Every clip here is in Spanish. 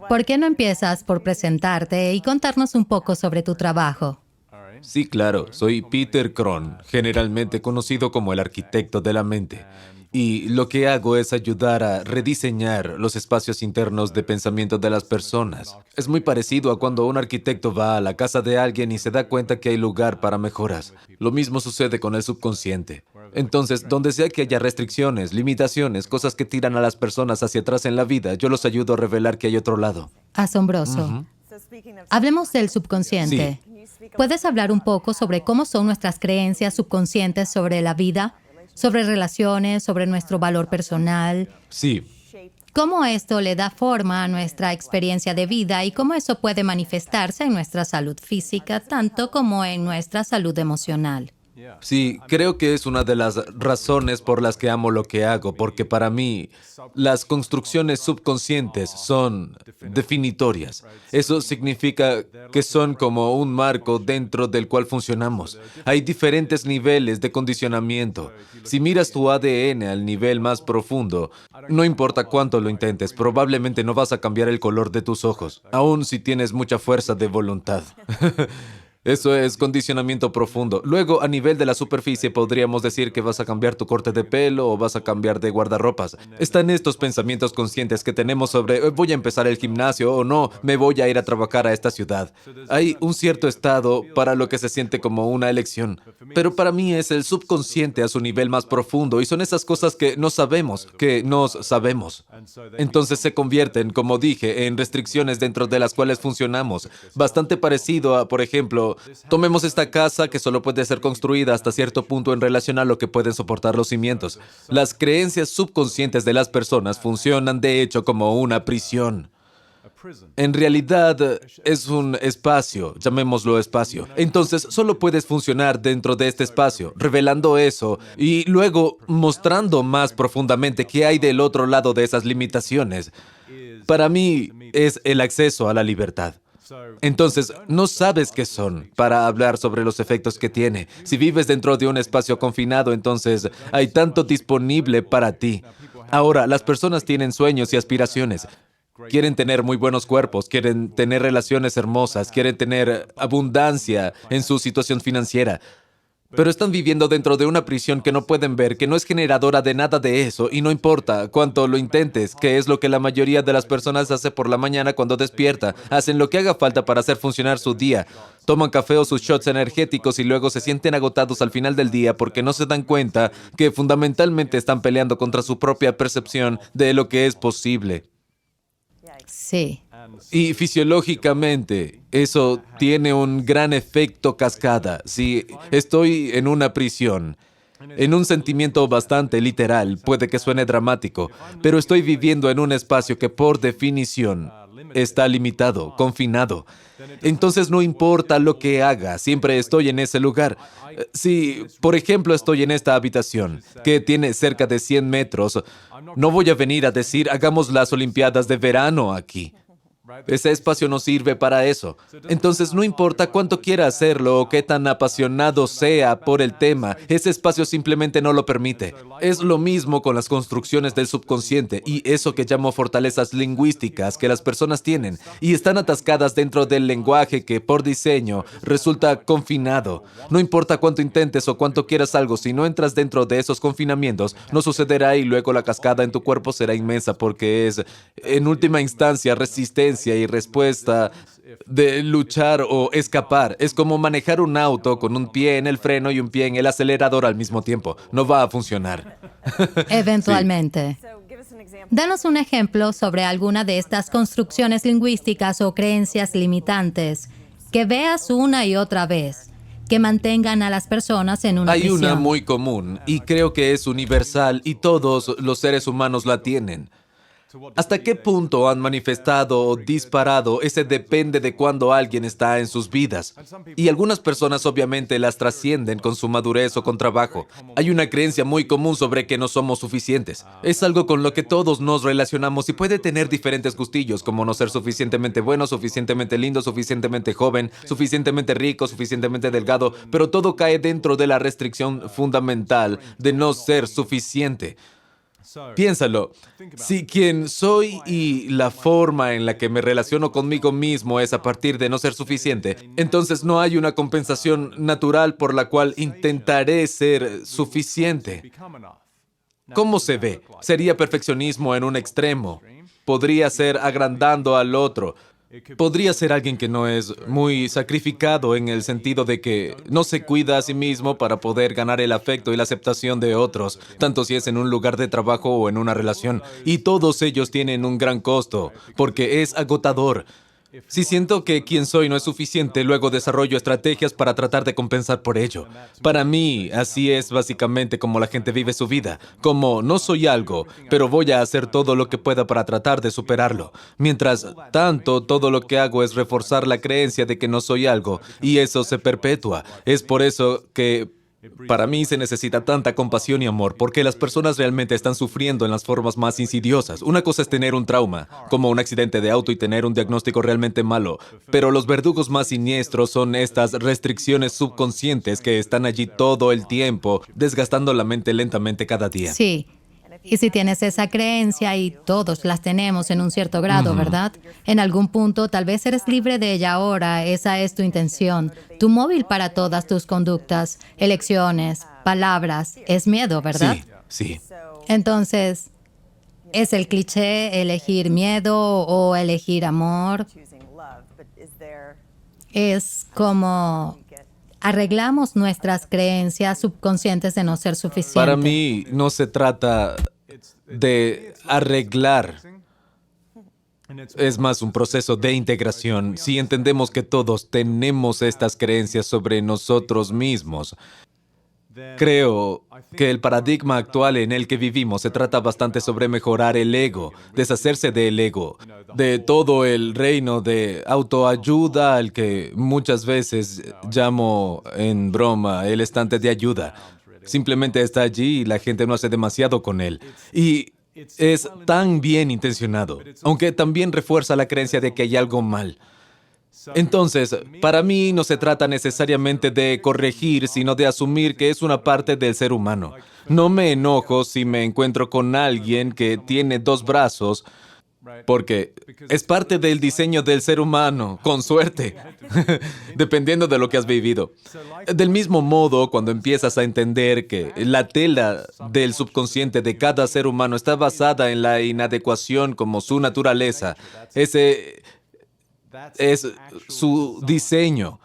¿Por qué no empiezas por presentarte y contarnos un poco sobre tu trabajo? Sí, claro, soy Peter Cron, generalmente conocido como el arquitecto de la mente. Y lo que hago es ayudar a rediseñar los espacios internos de pensamiento de las personas. Es muy parecido a cuando un arquitecto va a la casa de alguien y se da cuenta que hay lugar para mejoras. Lo mismo sucede con el subconsciente. Entonces, donde sea que haya restricciones, limitaciones, cosas que tiran a las personas hacia atrás en la vida, yo los ayudo a revelar que hay otro lado. Asombroso. Ujú. Hablemos del Sí, subconsciente. ¿Puedes hablar un poco sobre cómo son nuestras creencias subconscientes sobre la vida, sobre relaciones, sobre nuestro valor personal? sí. ¿Cómo esto le da forma a nuestra experiencia de vida y cómo eso puede manifestarse en nuestra salud física, tanto como en nuestra salud emocional? Sí, creo que es una de las razones por las que amo lo que hago, porque para mí las construcciones subconscientes son definitorias. Eso significa que son como un marco dentro del cual funcionamos. Hay diferentes niveles de condicionamiento. Si miras tu ADN al nivel más profundo, no importa cuánto lo intentes, probablemente no vas a cambiar el color de tus ojos, aun si tienes mucha fuerza de voluntad. Eso es condicionamiento profundo. Luego, a nivel de la superficie, podríamos decir que vas a cambiar tu corte de pelo o vas a cambiar de guardarropas. Están estos pensamientos conscientes que tenemos sobre voy a empezar el gimnasio o no, me voy a ir a trabajar a esta ciudad. Hay un cierto estado para lo que se siente como una elección. Pero para mí es el subconsciente a su nivel más profundo y son esas cosas que no sabemos, que nos sabemos. Entonces se convierten, como dije, en restricciones dentro de las cuales funcionamos. Bastante parecido a, por ejemplo, tomemos esta casa que solo puede ser construida hasta cierto punto en relación a lo que pueden soportar los cimientos. Las creencias subconscientes de las personas funcionan de hecho como una prisión. En realidad es un espacio, llamémoslo espacio. Entonces solo puedes funcionar dentro de este espacio, revelando eso y luego mostrando más profundamente qué hay del otro lado de esas limitaciones. Para mí es el acceso a la libertad. Entonces, no sabes qué son para hablar sobre los efectos que tiene. Si vives dentro de un espacio confinado, entonces hay tanto disponible para ti. Ahora, las personas tienen sueños y aspiraciones. Quieren tener muy buenos cuerpos, quieren tener relaciones hermosas, quieren tener abundancia en su situación financiera. Pero están viviendo dentro de una prisión que no pueden ver, que no es generadora de nada de eso, y no importa cuánto lo intentes, que es lo que la mayoría de las personas hace por la mañana cuando despierta. Hacen lo que haga falta para hacer funcionar su día. Toman café o sus shots energéticos y luego se sienten agotados al final del día porque no se dan cuenta que fundamentalmente están peleando contra su propia percepción de lo que es posible. Sí. Y fisiológicamente, eso tiene un gran efecto cascada. Si estoy en una prisión, en un sentimiento bastante literal, puede que suene dramático, pero estoy viviendo en un espacio que por definición está limitado, confinado. Entonces no importa lo que haga, siempre estoy en ese lugar. Si, por ejemplo, estoy en esta habitación que tiene cerca de 100 metros, no voy a venir a decir hagamos las Olimpiadas de verano aquí. Ese espacio no sirve para eso. Entonces, no importa cuánto quiera hacerlo o qué tan apasionado sea por el tema, ese espacio simplemente no lo permite. Es lo mismo con las construcciones del subconsciente y eso que llamo fortalezas lingüísticas que las personas tienen y están atascadas dentro del lenguaje que, por diseño, resulta confinado. No importa cuánto intentes o cuánto quieras algo, si no entras dentro de esos confinamientos, no sucederá y luego la cascada en tu cuerpo será inmensa porque es, en última instancia, resistencia y respuesta de luchar o escapar. Es como manejar un auto con un pie en el freno y un pie en el acelerador al mismo tiempo. No va a funcionar. Sí. Eventualmente. Danos un ejemplo sobre alguna de estas construcciones lingüísticas o creencias limitantes que veas una y otra vez, que mantengan a las personas en una Hay una prisión. muy común y creo que es universal y todos los seres humanos la tienen. ¿Hasta qué punto han manifestado o disparado? Ese depende de cuándo alguien está en sus vidas. Y algunas personas obviamente las trascienden con su madurez o con trabajo. Hay una creencia muy común sobre que no somos suficientes. Es algo con lo que todos nos relacionamos y puede tener diferentes gustillos, como no ser suficientemente bueno, suficientemente lindo, suficientemente joven, suficientemente rico, suficientemente delgado, pero todo cae dentro de la restricción fundamental de no ser suficiente. Piénsalo, si quien soy y la forma en la que me relaciono conmigo mismo es a partir de no ser suficiente, entonces no hay una compensación natural por la cual intentaré ser suficiente. ¿Cómo se ve? Sería perfeccionismo en un extremo. Podría ser agrandando al otro. Podría ser alguien que no es muy sacrificado en el sentido de que no se cuida a sí mismo para poder ganar el afecto y la aceptación de otros, tanto si es en un lugar de trabajo o en una relación. Y todos ellos tienen un gran costo, porque es agotador. Si siento que quien soy no es suficiente, luego desarrollo estrategias para tratar de compensar por ello. Para mí, así es básicamente como la gente vive su vida. Como no soy algo, pero voy a hacer todo lo que pueda para tratar de superarlo. Mientras tanto, todo lo que hago es reforzar la creencia de que no soy algo, y eso se perpetúa. Es por eso que para mí se necesita tanta compasión y amor, porque las personas realmente están sufriendo en las formas más insidiosas. Una cosa es tener un trauma, como un accidente de auto y tener un diagnóstico realmente malo, pero los verdugos más siniestros son estas restricciones subconscientes que están allí todo el tiempo, desgastando la mente lentamente cada día. Sí. Y si tienes esa creencia, y todos las tenemos en un cierto grado, ¿verdad? En algún punto, tal vez eres libre de ella ahora, esa es tu intención. Tu móvil para todas tus conductas, elecciones, palabras, es miedo, ¿verdad? Sí. Entonces, ¿es el cliché elegir miedo o elegir amor? Es como arreglamos nuestras creencias subconscientes de no ser suficiente. Para mí no se trata de arreglar. Es más un proceso de integración. Si entendemos que todos tenemos estas creencias sobre nosotros mismos, creo que el paradigma actual en el que vivimos se trata bastante sobre mejorar el ego, deshacerse del ego, de todo el reino de autoayuda al que muchas veces llamo en broma el estante de ayuda. Simplemente está allí y la gente no hace demasiado con él. Y es tan bien intencionado, aunque también refuerza la creencia de que hay algo mal. Entonces, para mí no se trata necesariamente de corregir, sino de asumir que es una parte del ser humano. No me enojo si me encuentro con alguien que tiene dos brazos, porque es parte del diseño del ser humano, con suerte, dependiendo de lo que has vivido. Del mismo modo, cuando empiezas a entender que la tela del subconsciente de cada ser humano está basada en la inadecuación como su naturaleza, ese es su diseño.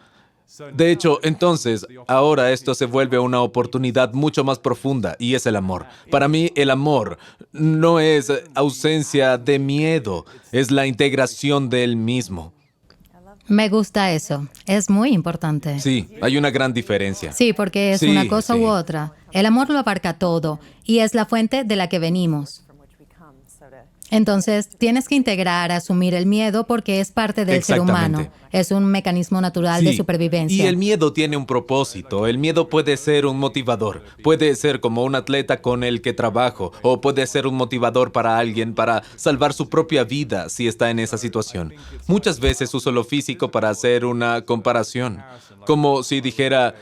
De hecho, entonces, ahora esto se vuelve una oportunidad mucho más profunda y es el amor. Para mí, el amor no es ausencia de miedo, es la integración del mismo. Me gusta eso. Es muy importante. Sí, hay una gran diferencia. Sí, porque es una cosa u otra. El amor lo abarca todo y es la fuente de la que venimos. Entonces, tienes que integrar, asumir el miedo porque es parte del ser humano. Es un mecanismo natural de supervivencia. Y el miedo tiene un propósito. El miedo puede ser un motivador. Puede ser como un atleta con el que trabajo, o puede ser un motivador para alguien para salvar su propia vida si está en esa situación. Muchas veces uso lo físico para hacer una comparación. Como si dijera,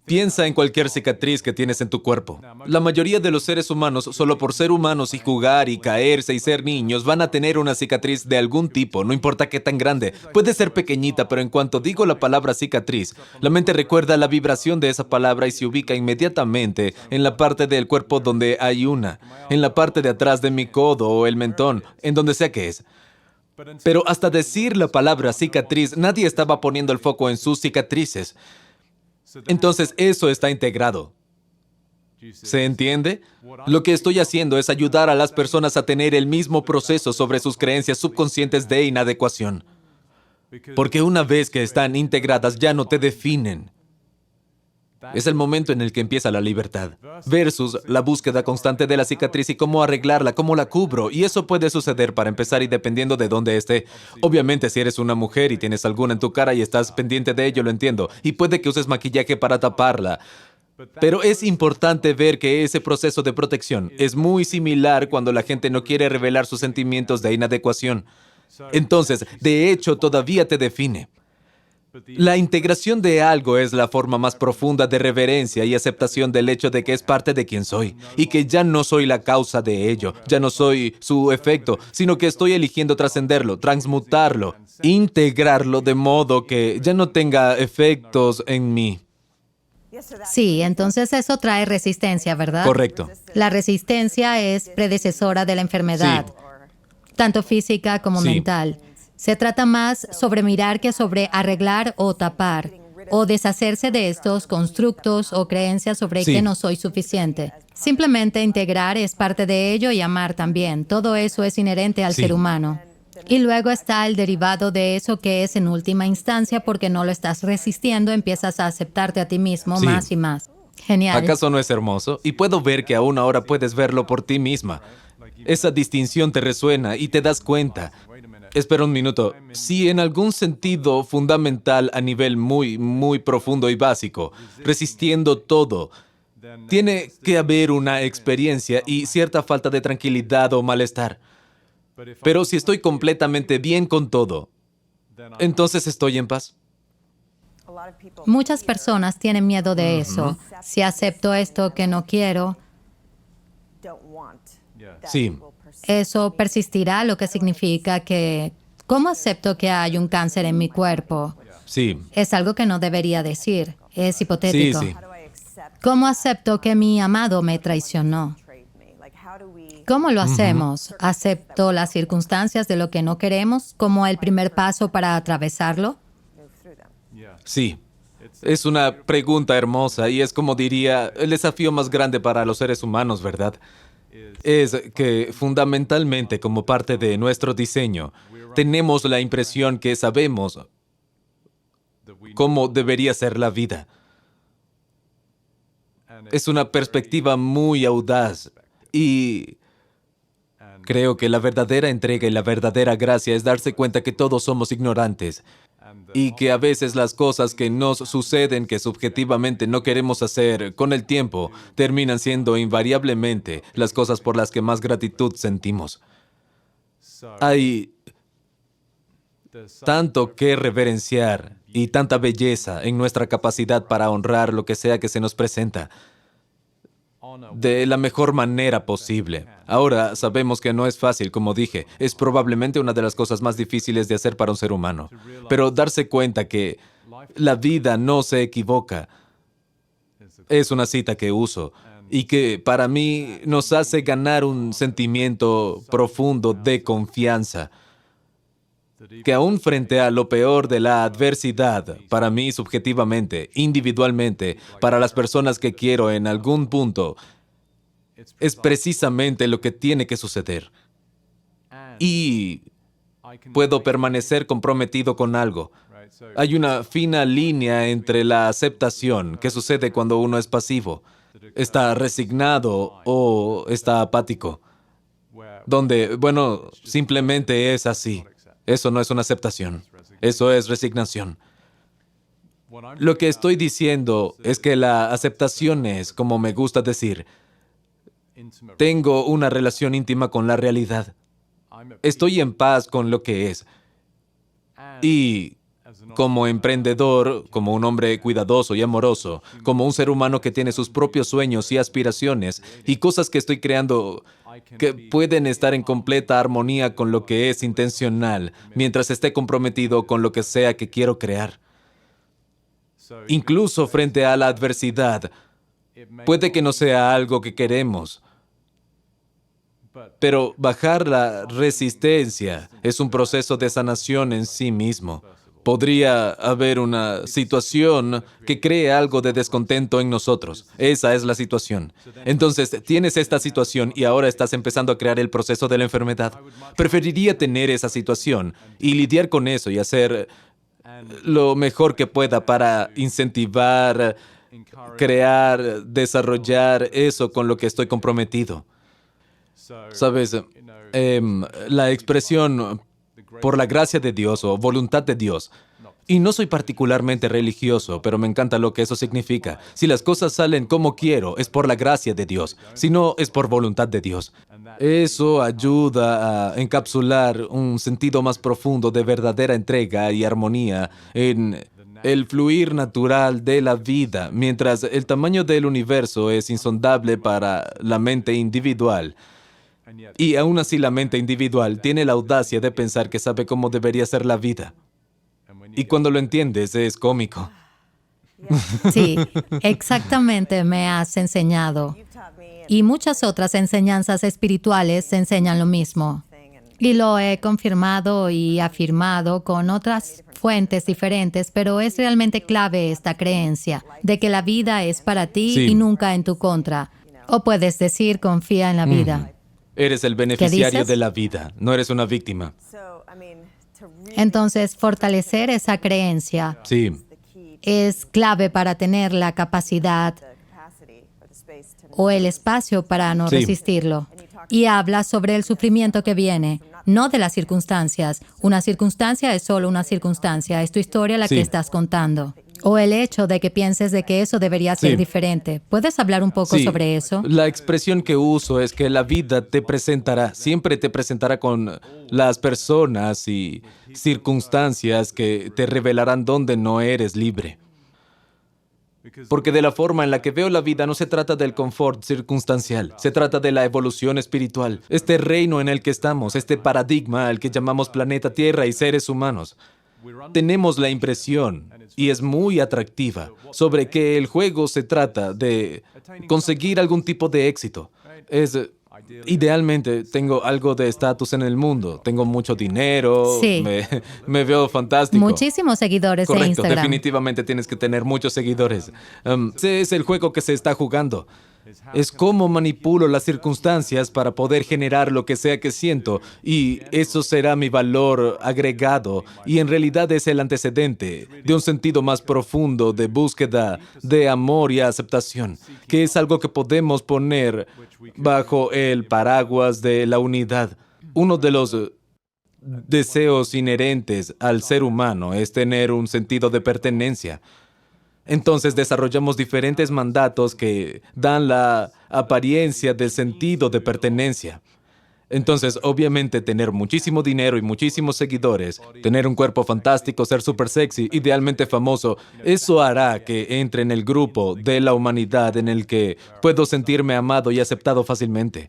piensa en cualquier cicatriz que tienes en tu cuerpo. La mayoría de los seres humanos, solo por ser humanos y jugar y caerse y ser niños, van a tener una cicatriz de algún tipo, no importa qué tan grande. Puede ser pequeñita, pero en cuanto digo la palabra cicatriz, la mente recuerda la vibración de esa palabra y se ubica inmediatamente en la parte del cuerpo donde hay una, en la parte de atrás de mi codo o el mentón, en donde sea que es. Pero hasta decir la palabra cicatriz, nadie estaba poniendo el foco en sus cicatrices. Entonces, eso está integrado. ¿Se entiende? Lo que estoy haciendo es ayudar a las personas a tener el mismo proceso sobre sus creencias subconscientes de inadecuación. Porque una vez que están integradas, ya no te definen. Es el momento en el que empieza la libertad, versus la búsqueda constante de la cicatriz y cómo arreglarla, cómo la cubro. Y eso puede suceder para empezar y dependiendo de dónde esté. Obviamente, si eres una mujer y tienes alguna en tu cara y estás pendiente de ello, lo entiendo. Y puede que uses maquillaje para taparla. Pero es importante ver que ese proceso de protección es muy similar cuando la gente no quiere revelar sus sentimientos de inadecuación. Entonces, de hecho, todavía te define. La integración de algo es la forma más profunda de reverencia y aceptación del hecho de que es parte de quien soy y que ya no soy la causa de ello, ya no soy su efecto, sino que estoy eligiendo trascenderlo, transmutarlo, integrarlo de modo que ya no tenga efectos en mí. Sí, entonces eso trae resistencia, ¿verdad? Correcto. La resistencia es predecesora de la enfermedad, Sí. tanto física como Sí. mental. Se trata más sobre mirar que sobre arreglar o tapar, o deshacerse de estos constructos o creencias sobre Sí. que no soy suficiente. Simplemente integrar es parte de ello y amar también. Todo eso es inherente al Sí. ser humano. Y luego está el derivado de eso que es en última instancia, porque no lo estás resistiendo, empiezas a aceptarte a ti mismo Sí. más y más. Genial. ¿Acaso no es hermoso? Y puedo ver que aún ahora puedes verlo por ti misma. Esa distinción te resuena y te das cuenta. Espera un minuto. Si en algún sentido fundamental a nivel muy profundo y básico, resistiendo todo, tiene que haber una experiencia y cierta falta de tranquilidad o malestar. Pero si estoy completamente bien con todo, entonces estoy en paz. Muchas personas tienen miedo de eso. Si acepto esto que no quiero, Sí. eso persistirá, lo que significa que, ¿cómo acepto que hay un cáncer en mi cuerpo? Sí. Es algo que no debería decir, es Sí, hipotético. sí. ¿Cómo acepto que mi amado me traicionó? ¿Cómo lo hacemos? ¿Acepto las circunstancias de lo que no queremos como el primer paso para atravesarlo? Sí. Es una pregunta hermosa y es como diría, el desafío más grande para los seres humanos, ¿verdad? Es que fundamentalmente como parte de nuestro diseño, tenemos la impresión que sabemos cómo debería ser la vida. Es una perspectiva muy audaz y creo que la verdadera entrega y la verdadera gracia es darse cuenta que todos somos ignorantes y que a veces las cosas que nos suceden que subjetivamente no queremos hacer con el tiempo terminan siendo invariablemente las cosas por las que más gratitud sentimos. Hay tanto que reverenciar y tanta belleza en nuestra capacidad para honrar lo que sea que se nos presenta de la mejor manera posible. Ahora, sabemos que no es fácil, como dije, es probablemente una de las cosas más difíciles de hacer para un ser humano. Pero darse cuenta que la vida no se equivoca es una cita que uso y que para mí nos hace ganar un sentimiento profundo de confianza. Que aún frente a lo peor de la adversidad, para mí subjetivamente, individualmente, para las personas que quiero en algún punto, es precisamente lo que tiene que suceder. Y puedo permanecer comprometido con algo. Hay una fina línea entre la aceptación, que sucede cuando uno es pasivo, está resignado o está apático, donde, bueno, simplemente es así. Eso no es una aceptación, eso es resignación. Lo que estoy diciendo es que la aceptación es, como me gusta decir, tengo una relación íntima con la realidad. Estoy en paz con lo que es. Y como emprendedor, como un hombre cuidadoso y amoroso, como un ser humano que tiene sus propios sueños y aspiraciones y cosas que estoy creando que pueden estar en completa armonía con lo que es intencional, mientras esté comprometido con lo que sea que quiero crear. Incluso frente a la adversidad, puede que no sea algo que queremos, pero bajar la resistencia es un proceso de sanación en sí mismo. Podría haber una situación que cree algo de descontento en nosotros. Esa es la situación. Entonces, tienes esta situación y ahora estás empezando a crear el proceso de la enfermedad. Preferiría tener esa situación y lidiar con eso y hacer lo mejor que pueda para incentivar, crear, desarrollar eso con lo que estoy comprometido. Sabes, la expresión por la gracia de Dios o voluntad de Dios. Y no soy particularmente religioso, pero me encanta lo que eso significa. Si las cosas salen como quiero, es por la gracia de Dios. Si no, es por voluntad de Dios. Eso ayuda a encapsular un sentido más profundo de verdadera entrega y armonía en el fluir natural de la vida, mientras el tamaño del universo es insondable para la mente individual. Y aún así la mente individual tiene la audacia de pensar que sabe cómo debería ser la vida. Y cuando lo entiendes, es cómico. Sí, exactamente me has enseñado. Y muchas otras enseñanzas espirituales enseñan lo mismo. Y lo he confirmado y afirmado con otras fuentes diferentes, pero es realmente clave esta creencia de que la vida es para ti Sí. y nunca en tu contra. O puedes decir, confía en la vida. Eres el beneficiario dices? de la vida, no eres una víctima. Entonces, fortalecer esa creencia Sí, es clave para tener la capacidad o el espacio para no Sí. resistirlo. Y habla sobre el sufrimiento que viene, no de las circunstancias. Una circunstancia es solo una circunstancia, es tu historia la Sí. que estás contando. O el hecho de que pienses de que eso debería ser Sí. diferente. ¿Puedes hablar un poco sí. sobre eso? La expresión que uso es que la vida te presentará, siempre te presentará con las personas y circunstancias que te revelarán dónde no eres libre. Porque de la forma en la que veo la vida no se trata del confort circunstancial, se trata de la evolución espiritual. Este reino en el que estamos, este paradigma al que llamamos planeta Tierra y seres humanos. Tenemos la impresión, y es muy atractiva, sobre que el juego se trata de conseguir algún tipo de éxito. Idealmente, tengo algo de estatus en el mundo, tengo mucho dinero, Sí. me veo fantástico. Muchísimos seguidores de Correcto, Instagram. definitivamente tienes que tener muchos seguidores. Ese es el juego que se está jugando. Es cómo manipulo las circunstancias para poder generar lo que sea que siento y eso será mi valor agregado y en realidad es el antecedente de un sentido más profundo de búsqueda de amor y aceptación, que es algo que podemos poner bajo el paraguas de la unidad. Uno de los deseos inherentes al ser humano es tener un sentido de pertenencia. Entonces desarrollamos diferentes mandatos que dan la apariencia del sentido de pertenencia. Entonces, obviamente, tener muchísimo dinero y muchísimos seguidores, tener un cuerpo fantástico, ser súper sexy, idealmente famoso, eso hará que entre en el grupo de la humanidad en el que puedo sentirme amado y aceptado fácilmente.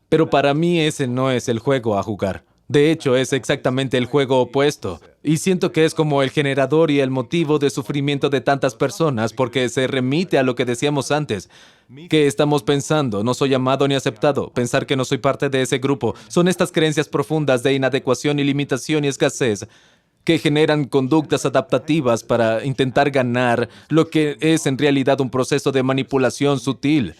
Pero para mí ese no es el juego a jugar. De hecho, es exactamente el juego opuesto. Y siento que es como el generador y el motivo de sufrimiento de tantas personas porque se remite a lo que decíamos antes. ¿Qué estamos pensando? No soy amado ni aceptado. Pensar que no soy parte de ese grupo. Son estas creencias profundas de inadecuación y limitación y escasez que generan conductas adaptativas para intentar ganar lo que es en realidad un proceso de manipulación sutil.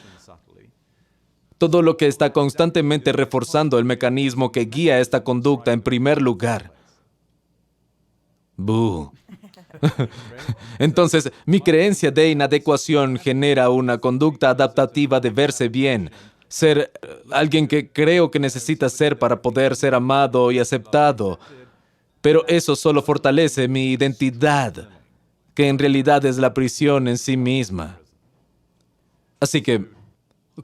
Todo lo que está constantemente reforzando el mecanismo que guía esta conducta en primer lugar. ¡Bú! Entonces, mi creencia de inadecuación genera una conducta adaptativa de verse bien, ser alguien que creo que necesita ser para poder ser amado y aceptado. Pero eso solo fortalece mi identidad, que en realidad es la prisión en sí misma. Así que,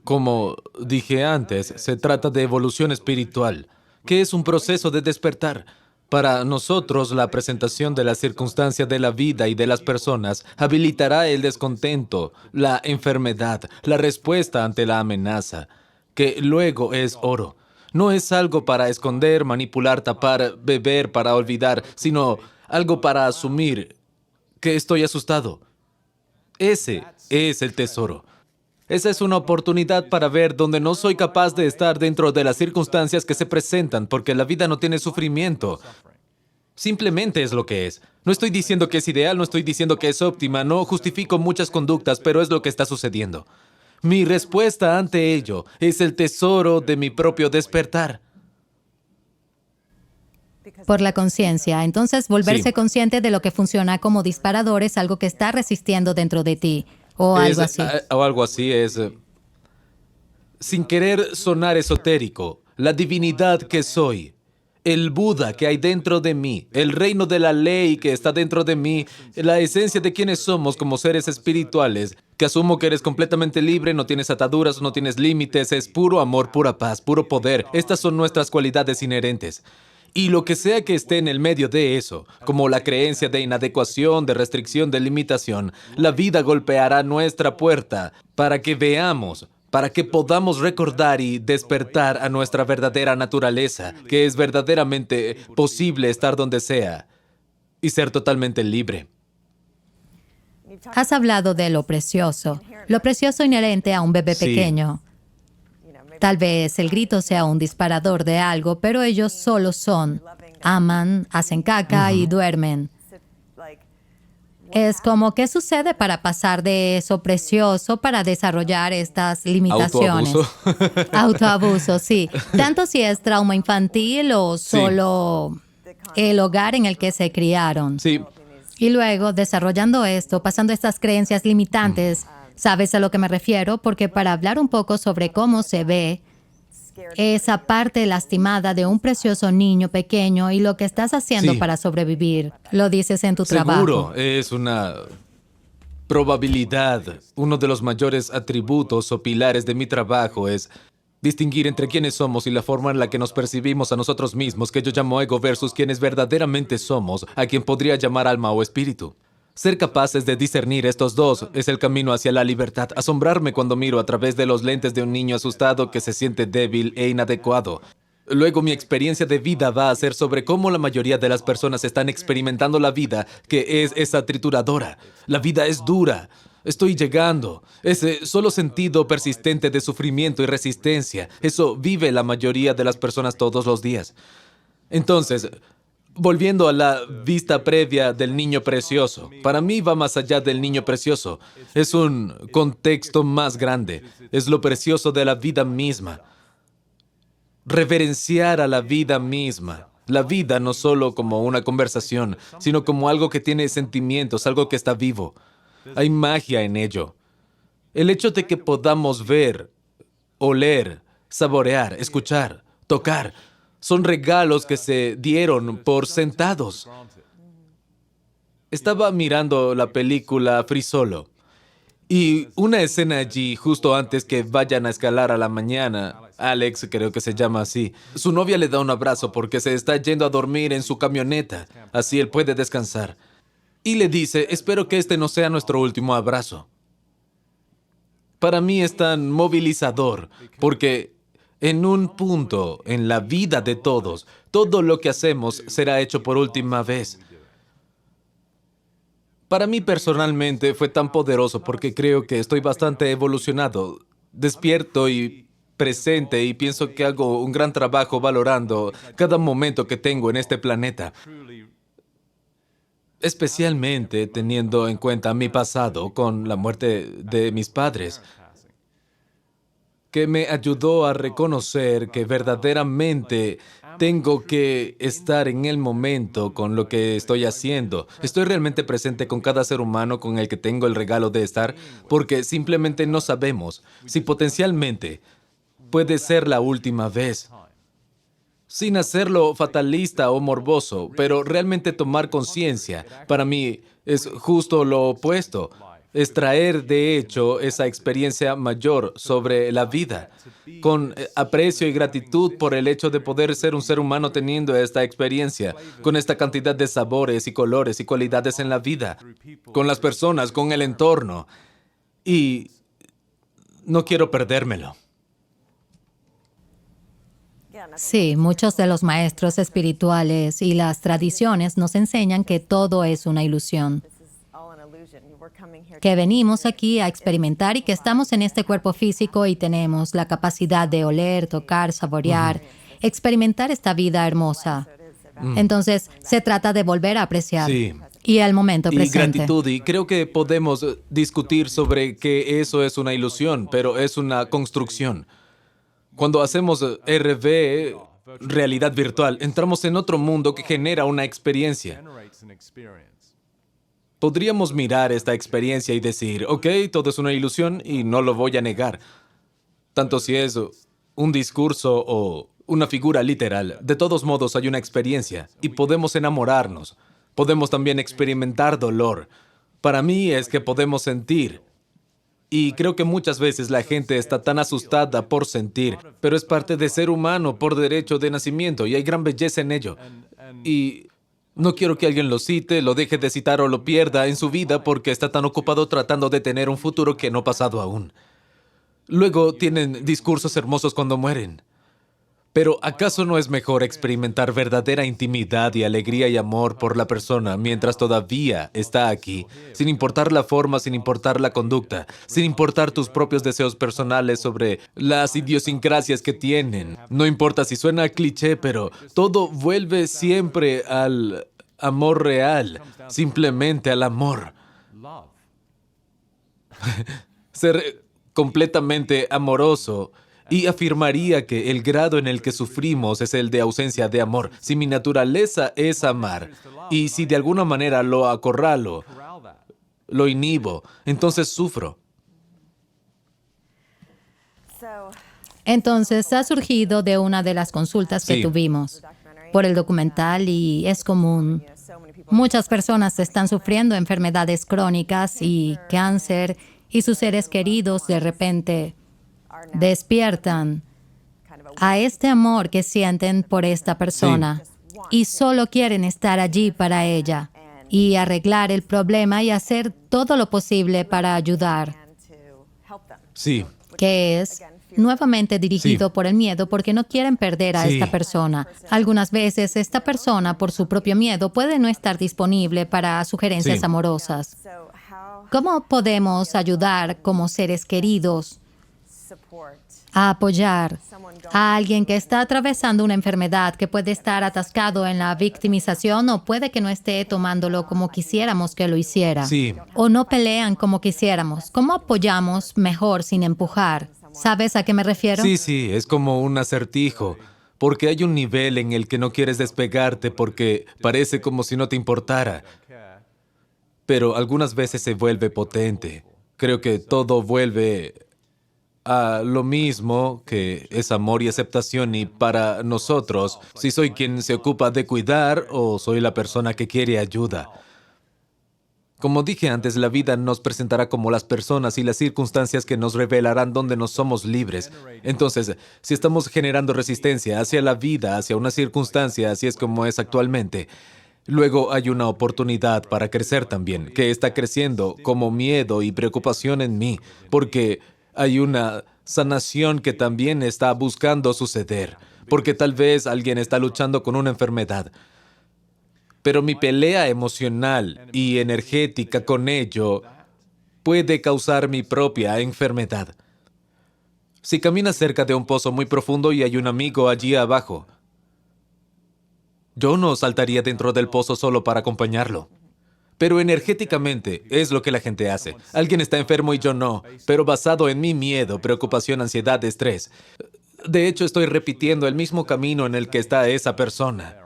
como dije antes, se trata de evolución espiritual, que es un proceso de despertar. Para nosotros, la presentación de la circunstancia de la vida y de las personas habilitará el descontento, la enfermedad, la respuesta ante la amenaza, que luego es oro. No es algo para esconder, manipular, tapar, beber para olvidar, sino algo para asumir que estoy asustado. Ese es el tesoro. Esa es una oportunidad para ver donde no soy capaz de estar dentro de las circunstancias que se presentan, porque la vida no tiene sufrimiento. Simplemente es lo que es. No estoy diciendo que es ideal, no estoy diciendo que es óptima, no justifico muchas conductas, pero es lo que está sucediendo. Mi respuesta ante ello es el tesoro de mi propio despertar. Por la conciencia. Entonces, volverse Sí. consciente de lo que funciona como disparador es algo que está resistiendo dentro de ti. O algo así. O algo así es, sin querer sonar esotérico, la divinidad que soy, el Buda que hay dentro de mí, el reino de la ley que está dentro de mí, la esencia de quienes somos como seres espirituales, que asumo que eres completamente libre, no tienes ataduras, no tienes límites, es puro amor, pura paz, puro poder. Estas son nuestras cualidades inherentes. Y lo que sea que esté en el medio de eso, como la creencia de inadecuación, de restricción, de limitación, la vida golpeará nuestra puerta para que veamos, para que podamos recordar y despertar a nuestra verdadera naturaleza, que es verdaderamente posible estar donde sea y ser totalmente libre. Has hablado de lo precioso inherente a un bebé Sí. pequeño. Tal vez el grito sea un disparador de algo, pero ellos solo son. Aman, hacen caca y duermen. Es como, ¿qué sucede para pasar de eso precioso para desarrollar estas limitaciones? Autoabuso. Autoabuso, sí. Tanto si es trauma infantil o Sí. solo el hogar en el que se criaron. Sí, Y luego, desarrollando esto, pasando estas creencias limitantes, ¿sabes a lo que me refiero? Porque para hablar un poco sobre cómo se ve esa parte lastimada de un precioso niño pequeño y lo que estás haciendo Sí. para sobrevivir, lo dices en tu seguro, trabajo. es una probabilidad. Uno de los mayores atributos o pilares de mi trabajo es distinguir entre quiénes somos y la forma en la que nos percibimos a nosotros mismos, que yo llamo ego, versus quienes verdaderamente somos, a quien podría llamar alma o espíritu. Ser capaces de discernir estos dos es el camino hacia la libertad. Asombrarme cuando miro a través de los lentes de un niño asustado que se siente débil e inadecuado. Luego mi experiencia de vida va a ser sobre cómo la mayoría de las personas están experimentando la vida, que es esa trituradora. La vida es dura. Estoy llegando. Ese solo sentido persistente de sufrimiento y resistencia. Eso vive la mayoría de las personas todos los días. Entonces, volviendo a la vista previa del niño precioso, para mí va más allá del niño precioso. Es un contexto más grande. Es lo precioso de la vida misma. Reverenciar a la vida misma. La vida no solo como una conversación, sino como algo que tiene sentimientos, algo que está vivo. Hay magia en ello. El hecho de que podamos ver, oler, saborear, escuchar, tocar, son regalos que se dieron por sentados. Estaba mirando la película Free Solo y una escena allí, justo antes que vayan a escalar a la mañana, Alex, creo que se llama así, su novia le da un abrazo porque se está yendo a dormir en su camioneta, así él puede descansar. Y le dice, espero que este no sea nuestro último abrazo. Para mí es tan movilizador, porque en un punto en la vida de todos, todo lo que hacemos será hecho por última vez. Para mí personalmente fue tan poderoso porque creo que estoy bastante evolucionado, despierto y presente y pienso que hago un gran trabajo valorando cada momento que tengo en este planeta. Especialmente teniendo en cuenta mi pasado con la muerte de mis padres, que me ayudó a reconocer que verdaderamente tengo que estar en el momento con lo que estoy haciendo. Estoy realmente presente con cada ser humano con el que tengo el regalo de estar, porque simplemente no sabemos si potencialmente puede ser la última vez. Sin hacerlo fatalista o morboso, pero realmente tomar conciencia, para mí es justo lo opuesto. Es traer, de hecho, esa experiencia mayor sobre la vida, con aprecio y gratitud por el hecho de poder ser un ser humano teniendo esta experiencia, con esta cantidad de sabores y colores y cualidades en la vida, con las personas, con el entorno. Y no quiero perdérmelo. Sí, muchos de los maestros espirituales y las tradiciones nos enseñan que todo es una ilusión, que venimos aquí a experimentar y que estamos en este cuerpo físico y tenemos la capacidad de oler, tocar, saborear, experimentar esta vida hermosa. Entonces, se trata de volver a apreciar. Sí. Y el momento Y presente. gratitud, y creo que podemos discutir sobre que eso es una ilusión, pero es una construcción. Cuando hacemos RV, realidad virtual, entramos en otro mundo que genera una experiencia. Podríamos mirar esta experiencia y decir, ok, todo es una ilusión y no lo voy a negar. Tanto si es un discurso o una figura literal, de todos modos hay una experiencia y podemos enamorarnos. Podemos también experimentar dolor. Para mí es que podemos sentir Y creo que muchas veces la gente está tan asustada por sentir, pero es parte de ser humano por derecho de nacimiento y hay gran belleza en ello. Y no quiero que alguien lo cite, lo deje de citar o lo pierda en su vida porque está tan ocupado tratando de tener un futuro que no ha pasado aún. Luego tienen discursos hermosos cuando mueren. Pero ¿acaso no es mejor experimentar verdadera intimidad y alegría y amor por la persona mientras todavía está aquí, sin importar la forma, sin importar la conducta, sin importar tus propios deseos personales sobre las idiosincrasias que tienen? No importa si suena cliché, pero todo vuelve siempre al amor real, simplemente al amor. Ser completamente amoroso. Y afirmaría que el grado en el que sufrimos es el de ausencia de amor. Si mi naturaleza es amar, y si de alguna manera lo acorralo, lo inhibo, entonces sufro. Entonces, ha surgido de una de las consultas que Sí. tuvimos por el documental y es común. Muchas personas están sufriendo enfermedades crónicas y cáncer y sus seres queridos de repente despiertan a este amor que sienten por esta persona y solo quieren estar allí para ella y arreglar el problema y hacer todo lo posible para ayudar, Sí, que es nuevamente dirigido Sí. por el miedo porque no quieren perder a Sí. esta persona. Algunas veces esta persona, por su propio miedo, puede no estar disponible para sugerencias Sí. amorosas. ¿Cómo podemos ayudar como seres queridos a apoyar a alguien que está atravesando una enfermedad, que puede estar atascado en la victimización o puede que no esté tomándolo como quisiéramos que lo hiciera? Sí. O no pelean como quisiéramos. ¿Cómo apoyamos mejor sin empujar? ¿Sabes a qué me refiero? Sí, es como un acertijo, porque hay un nivel en el que no quieres despegarte porque parece como si no te importara, pero algunas veces se vuelve potente. Creo que todo vuelve a lo mismo, que es amor y aceptación, y para nosotros, si soy quien se ocupa de cuidar o soy la persona que quiere ayuda. Como dije antes, la vida nos presentará como las personas y las circunstancias que nos revelarán dónde no somos libres. Entonces, si estamos generando resistencia hacia la vida, hacia una circunstancia, así es como es actualmente, luego hay una oportunidad para crecer también, que está creciendo como miedo y preocupación en mí, porque hay una sanación que también está buscando suceder, porque tal vez alguien está luchando con una enfermedad. Pero mi pelea emocional y energética con ello puede causar mi propia enfermedad. Si caminas cerca de un pozo muy profundo y hay un amigo allí abajo, yo no saltaría dentro del pozo solo para acompañarlo. Pero energéticamente es lo que la gente hace. Alguien está enfermo y yo no, pero basado en mi miedo, preocupación, ansiedad, estrés. De hecho, estoy repitiendo el mismo camino en el que está esa persona.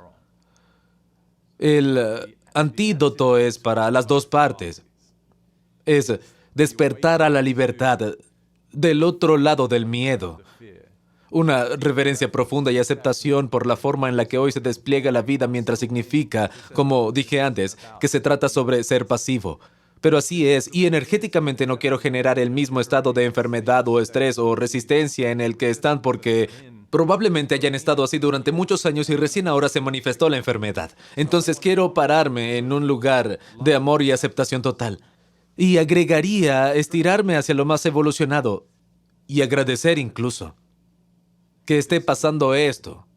El antídoto es para las dos partes. Es despertar a la libertad del otro lado del miedo. Una reverencia profunda y aceptación por la forma en la que hoy se despliega la vida mientras significa, como dije antes, que se trata sobre ser pasivo. Pero así es, y energéticamente no quiero generar el mismo estado de enfermedad o estrés o resistencia en el que están porque probablemente hayan estado así durante muchos años y recién ahora se manifestó la enfermedad. Entonces quiero pararme en un lugar de amor y aceptación total. Y agregaría estirarme hacia lo más evolucionado y agradecer incluso que esté pasando esto,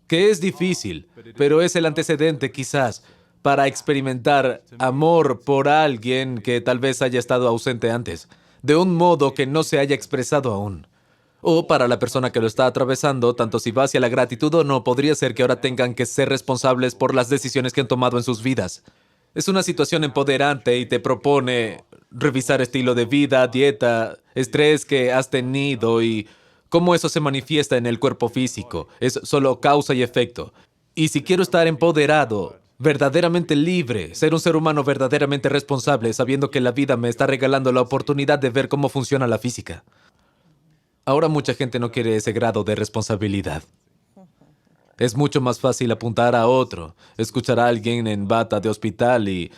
que es difícil, pero es el antecedente quizás para experimentar amor por alguien que tal vez haya estado ausente antes, de un modo que no se haya expresado aún. O para la persona que lo está atravesando, tanto si va hacia la gratitud o no, podría ser que ahora tengan que ser responsables por las decisiones que han tomado en sus vidas. Es una situación empoderante y te propone revisar estilo de vida, dieta, estrés que has tenido y cómo eso se manifiesta en el cuerpo físico. Es solo causa y efecto. Y si quiero estar empoderado, verdaderamente libre, ser un ser humano verdaderamente responsable, sabiendo que la vida me está regalando la oportunidad de ver cómo funciona la física. Ahora mucha gente no quiere ese grado de responsabilidad. Es mucho más fácil apuntar a otro, escuchar a alguien en bata de hospital y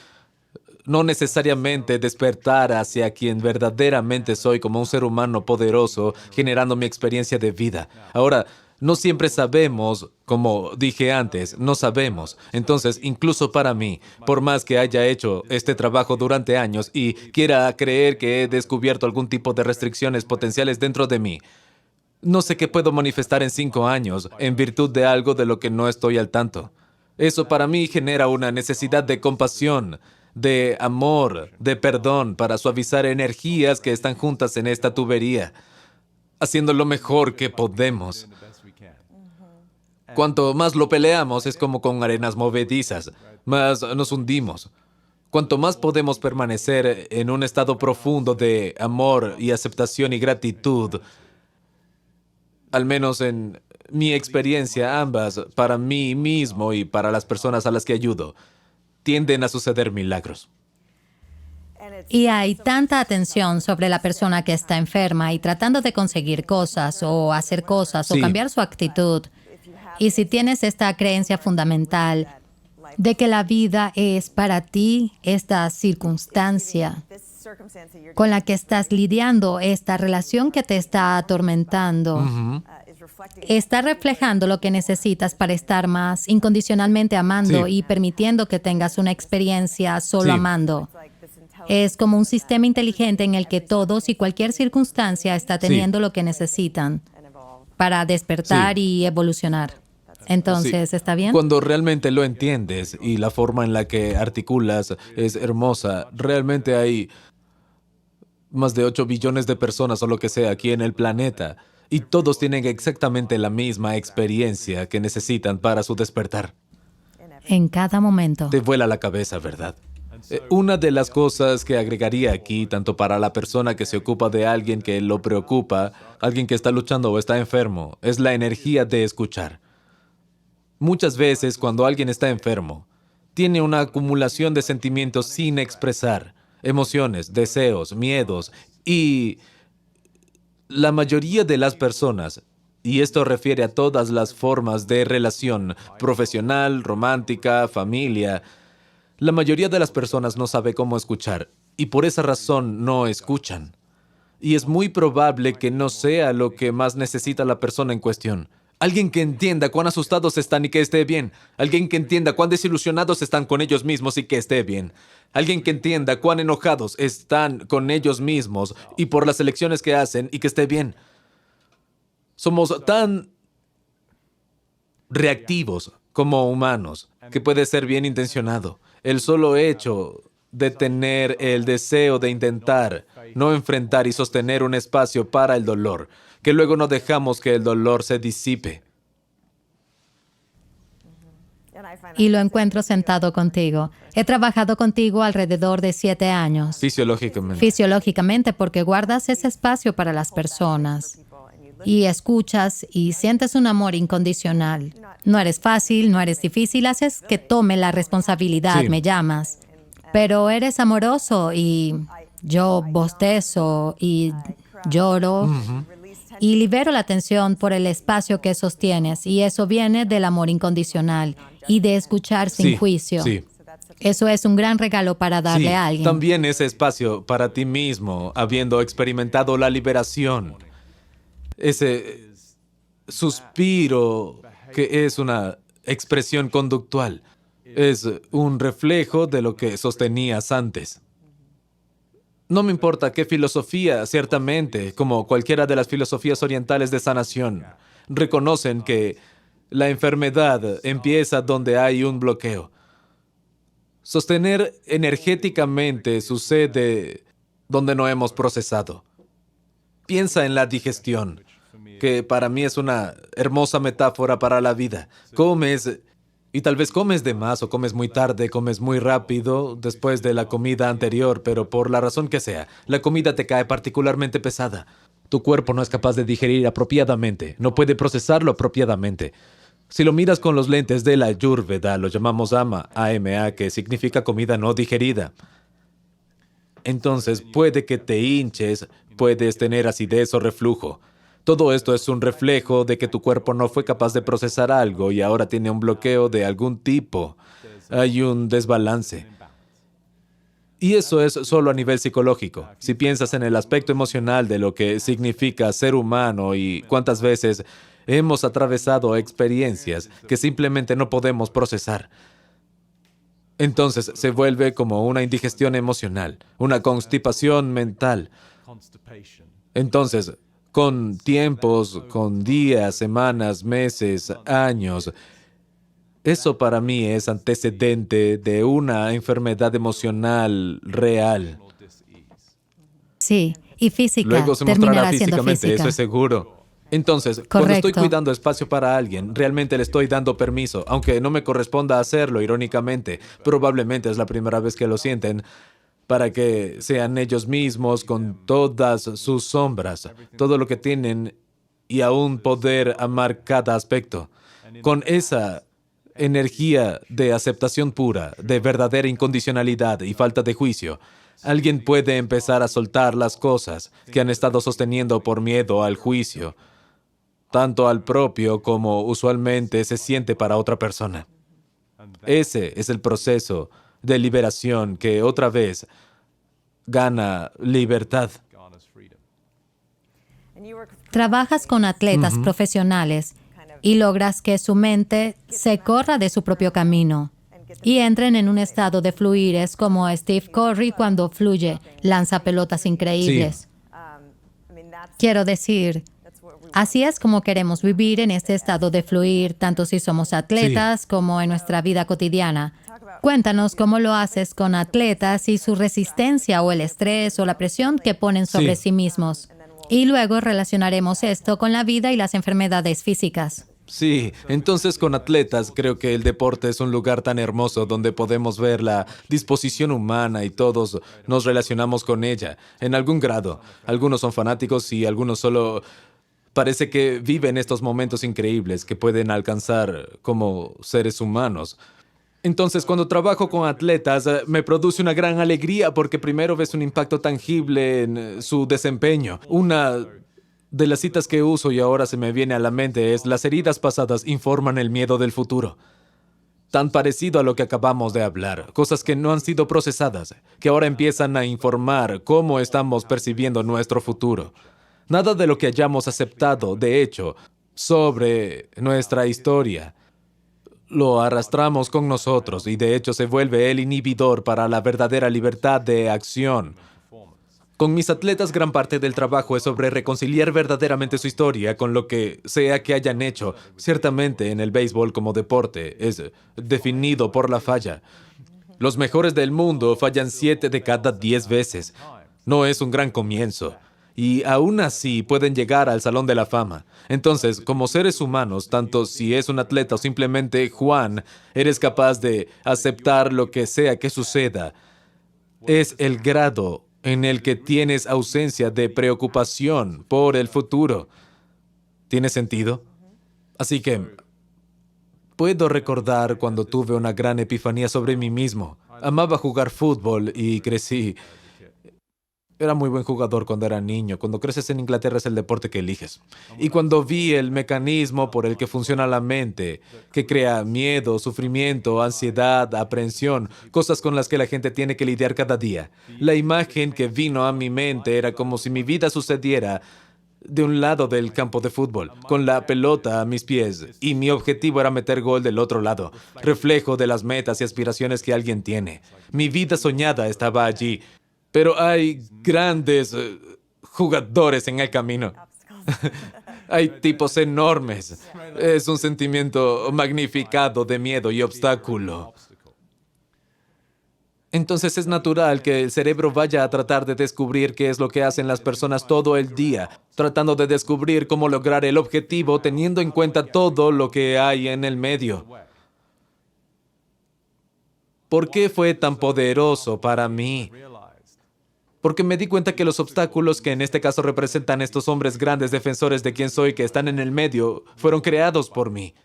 no necesariamente despertar hacia quien verdaderamente soy como un ser humano poderoso, generando mi experiencia de vida. Ahora, no siempre sabemos, como dije antes, no sabemos. Entonces, incluso para mí, por más que haya hecho este trabajo durante años y quiera creer que he descubierto algún tipo de restricciones potenciales dentro de mí, no sé qué puedo manifestar en 5 años en virtud de algo de lo que no estoy al tanto. Eso para mí genera una necesidad de compasión, de amor, de perdón para suavizar energías que están juntas en esta tubería, haciendo lo mejor que podemos. Cuanto más lo peleamos, es como con arenas movedizas, más nos hundimos. Cuanto más podemos permanecer en un estado profundo de amor y aceptación y gratitud, al menos en mi experiencia, ambas, para mí mismo y para las personas a las que ayudo, tienden a suceder milagros. Y hay tanta atención sobre la persona que está enferma y tratando de conseguir cosas o hacer cosas o Sí, cambiar su actitud. Y si tienes esta creencia fundamental de que la vida es para ti esta circunstancia con la que estás lidiando, esta relación que te está atormentando, está reflejando lo que necesitas para estar más incondicionalmente amando sí, y permitiendo que tengas una experiencia solo sí. amando. Es como un sistema inteligente en el que todos y cualquier circunstancia está teniendo lo que necesitan para despertar Sí. y evolucionar. Sí. Entonces, ¿está bien? Cuando realmente lo entiendes y la forma en la que articulas es hermosa, realmente hay más de 8 billones de personas o lo que sea aquí en el planeta y todos tienen exactamente la misma experiencia que necesitan para su despertar. En cada momento. Te vuela la cabeza, ¿verdad? Una de las cosas que agregaría aquí, tanto para la persona que se ocupa de alguien que lo preocupa, alguien que está luchando o está enfermo, es la energía de escuchar. Muchas veces, cuando alguien está enfermo, tiene una acumulación de sentimientos sin expresar, emociones, deseos, miedos, y la mayoría de las personas, y esto refiere a todas las formas de relación, profesional, romántica, familia, la mayoría de las personas no sabe cómo escuchar, y por esa razón no escuchan. Y es muy probable que no sea lo que más necesita la persona en cuestión. Alguien que entienda cuán asustados están y que esté bien. Alguien que entienda cuán desilusionados están con ellos mismos y que esté bien. Alguien que entienda cuán enojados están con ellos mismos y por las elecciones que hacen y que esté bien. Somos tan reactivos como humanos que puede ser bien intencionado. El solo hecho de tener el deseo de intentar, no enfrentar y sostener un espacio para el dolor, que luego no dejamos que el dolor se disipe. Y lo encuentro sentado contigo. He trabajado contigo alrededor de 7 años. Fisiológicamente. Fisiológicamente, porque guardas ese espacio para las personas. Y escuchas y sientes un amor incondicional. No eres fácil, no eres difícil, haces que tome la responsabilidad, Sí. me llamas. Pero eres amoroso y yo bostezo y lloro y libero la tensión por el espacio que sostienes. Y eso viene del amor incondicional y de escuchar sin Sí, juicio. sí. Eso es un gran regalo para darle Sí, a alguien. también ese espacio para ti mismo, habiendo experimentado la liberación. Ese suspiro que es una expresión conductual. Es un reflejo de lo que sostenías antes. No me importa qué filosofía, ciertamente, como cualquiera de las filosofías orientales de sanación, reconocen que la enfermedad empieza donde hay un bloqueo. Sostener energéticamente sucede donde no hemos procesado. Piensa en la digestión, que para mí es una hermosa metáfora para la vida. Comes y tal vez comes de más o comes muy tarde, comes muy rápido después de la comida anterior, pero por la razón que sea, la comida te cae particularmente pesada. Tu cuerpo no es capaz de digerir apropiadamente, no puede procesarlo apropiadamente. Si lo miras con los lentes de la Ayurveda, lo llamamos AMA, que significa comida no digerida. Entonces puede que te hinches, puedes tener acidez o reflujo. Todo esto es un reflejo de que tu cuerpo no fue capaz de procesar algo y ahora tiene un bloqueo de algún tipo. Hay un desbalance. Y eso es solo a nivel psicológico. Si piensas en el aspecto emocional de lo que significa ser humano y cuántas veces hemos atravesado experiencias que simplemente no podemos procesar, entonces se vuelve como una indigestión emocional, una constipación mental. Entonces, con tiempos, con días, semanas, meses, años, eso para mí es antecedente de una enfermedad emocional real. Sí, y física, Luego se mostrará terminará siendo físicamente, eso física. es seguro. Entonces, cuando estoy Correcto. cuidando espacio para alguien, realmente le estoy dando permiso, aunque no me corresponda hacerlo, irónicamente. Probablemente es la primera vez que lo sienten, para que sean ellos mismos con todas sus sombras, todo lo que tienen y aún poder amar cada aspecto. Con esa energía de aceptación pura, de verdadera incondicionalidad y falta de juicio, alguien puede empezar a soltar las cosas que han estado sosteniendo por miedo al juicio, tanto al propio como usualmente se siente para otra persona. Ese es el proceso de liberación que otra vez gana libertad. Trabajas con atletas profesionales y logras que su mente se corra de su propio camino y entren en un estado de fluir. Es como Steve Curry cuando fluye, lanza pelotas increíbles. Quiero decir, así es como queremos vivir en este estado de fluir, tanto si somos atletas como en nuestra vida cotidiana. Cuéntanos cómo lo haces con atletas y su resistencia o el estrés o la presión que ponen sobre sí mismos. Y luego relacionaremos esto con la vida y las enfermedades físicas. Sí, entonces con atletas creo que el deporte es un lugar tan hermoso donde podemos ver la disposición humana y todos nos relacionamos con ella, en algún grado. Algunos son fanáticos y algunos solo parece que viven estos momentos increíbles que pueden alcanzar como seres humanos. Entonces, cuando trabajo con atletas, me produce una gran alegría porque primero ves un impacto tangible en su desempeño. Una de las citas que uso y ahora se me viene a la mente es: las heridas pasadas informan el miedo del futuro. Tan parecido a lo que acabamos de hablar, cosas que no han sido procesadas, que ahora empiezan a informar cómo estamos percibiendo nuestro futuro. Nada de lo que hayamos aceptado, de hecho, sobre nuestra historia, lo arrastramos con nosotros y de hecho se vuelve el inhibidor para la verdadera libertad de acción. Con mis atletas gran parte del trabajo es sobre reconciliar verdaderamente su historia con lo que sea que hayan hecho. Ciertamente en el béisbol como deporte es definido por la falla. Los mejores del mundo fallan 7 de cada 10 veces. No es un gran comienzo. Y aún así pueden llegar al Salón de la Fama. Entonces, como seres humanos, tanto si es un atleta o simplemente Juan, eres capaz de aceptar lo que sea que suceda. Es el grado en el que tienes ausencia de preocupación por el futuro. ¿Tiene sentido? Así que puedo recordar cuando tuve una gran epifanía sobre mí mismo. Amaba jugar fútbol y crecí. Era muy buen jugador cuando era niño. Cuando creces en Inglaterra es el deporte que eliges. Y cuando vi el mecanismo por el que funciona la mente, que crea miedo, sufrimiento, ansiedad, aprensión, cosas con las que la gente tiene que lidiar cada día, la imagen que vino a mi mente era como si mi vida sucediera de un lado del campo de fútbol, con la pelota a mis pies, y mi objetivo era meter gol del otro lado, reflejo de las metas y aspiraciones que alguien tiene. Mi vida soñada estaba allí. Pero hay grandes jugadores en el camino. Hay tipos enormes. Es un sentimiento magnificado de miedo y obstáculo. Entonces es natural que el cerebro vaya a tratar de descubrir qué es lo que hacen las personas todo el día, tratando de descubrir cómo lograr el objetivo teniendo en cuenta todo lo que hay en el medio. ¿Por qué fue tan poderoso para mí? Porque me di cuenta que los obstáculos que en este caso representan estos hombres grandes defensores de quién soy que están en el medio fueron creados por mí.